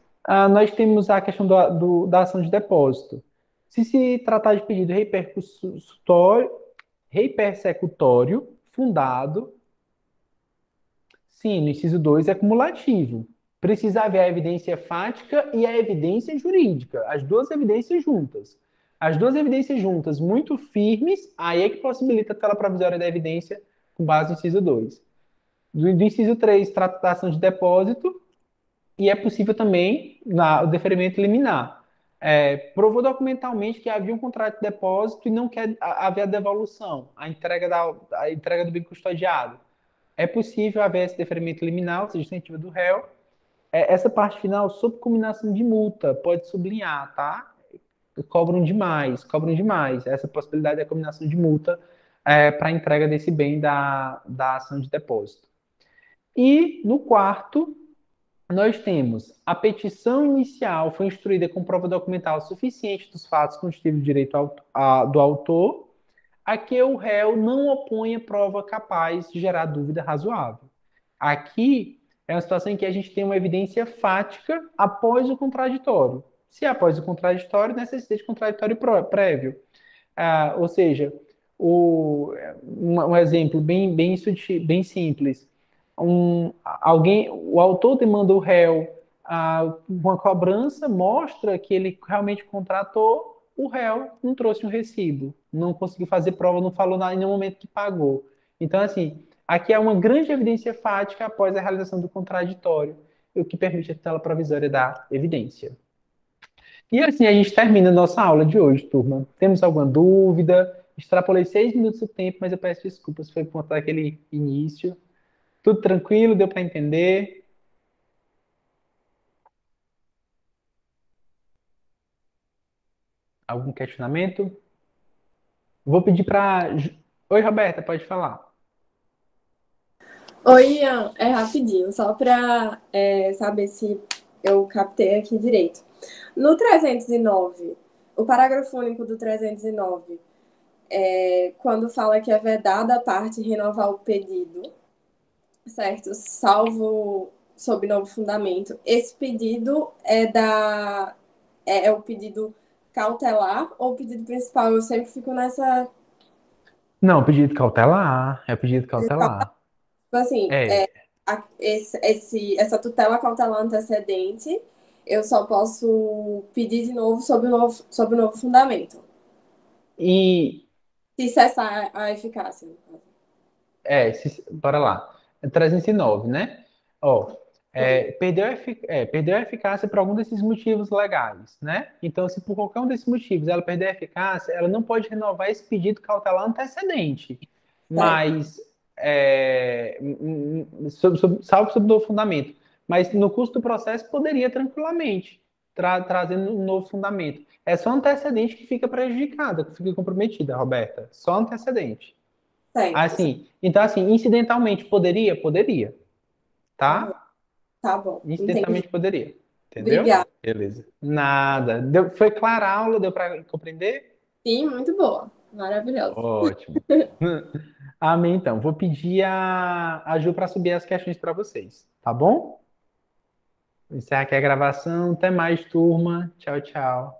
nós temos a questão da ação de depósito. Se tratar de pedido repersecutório fundado, sim, no inciso 2 é cumulativo. Precisa haver a evidência fática e a evidência jurídica, as duas evidências juntas. As duas evidências juntas, muito firmes, aí é que possibilita a tela provisória da evidência com base no inciso 2. Do inciso 3, trata da ação de depósito, e é possível também o deferimento liminar. Provou documentalmente que havia um contrato de depósito e não quer haver a devolução, a entrega do bem custodiado. É possível haver esse deferimento liminar, ou seja, sentiva do réu. Essa parte final, sob combinação de multa, pode sublinhar, tá? Cobram demais, cobram demais. Essa possibilidade é a combinação de multa para a entrega desse bem da ação de depósito. E no quarto, nós temos a petição inicial foi instruída com prova documental suficiente dos fatos constitutivos de direito do autor, a que o réu não opõe a prova capaz de gerar dúvida razoável. Aqui é uma situação em que a gente tem uma evidência fática após o contraditório. Se após o contraditório, necessita de contraditório prévio. Ou seja, um exemplo bem simples. O autor demanda o réu uma cobrança, mostra que ele realmente contratou, o réu não trouxe um recibo, não conseguiu fazer prova, não falou nada em nenhum momento que pagou. Então, assim, aqui é uma grande evidência fática após a realização do contraditório, o que permite a tutela provisória da evidência. E assim a gente termina a nossa aula de hoje, turma. Temos alguma dúvida? Extrapolei 6 minutos do tempo, mas eu peço desculpas, foi por conta daquele início. Tudo tranquilo? Deu para entender? Algum questionamento? Vou pedir para. Oi, Roberta, pode falar. Oi, Ian, é rapidinho, só para saber se eu captei aqui direito. No 309, o parágrafo único do 309, quando fala que é vedada a parte renovar o pedido, certo? Salvo sob novo fundamento. Esse pedido é o pedido cautelar ou o pedido principal? Eu sempre fico nessa. Não, pedido cautelar. É pedido cautelar. Tipo assim, É. essa tutela cautelar antecedente, eu só posso pedir de novo sob o novo fundamento. E Se cessar a eficácia, no caso. Bora lá. É 309, né? Ó, Sim, perdeu a eficácia por algum desses motivos legais, né? Então, se por qualquer um desses motivos ela perder a eficácia, ela não pode renovar esse pedido cautelar antecedente. certo. Mas, salvo sob novo fundamento. Mas no curso do processo poderia tranquilamente, trazendo um novo fundamento. É só antecedente que fica prejudicada, que fica comprometida, Roberta. Só antecedente. Certo, certo. Assim, então, assim, incidentalmente poderia? Poderia, Aham, tá? tá bom, entendi. Incidentalmente poderia, entendeu? Obrigada. Beleza. Nada. Foi clara a aula? Deu para compreender? Sim, muito boa. Maravilhosa. Ótimo. Amém, então. Vou pedir a Ju para subir as questões para vocês, tá bom? Vou encerrar aqui a gravação. Até mais, turma. Tchau, tchau.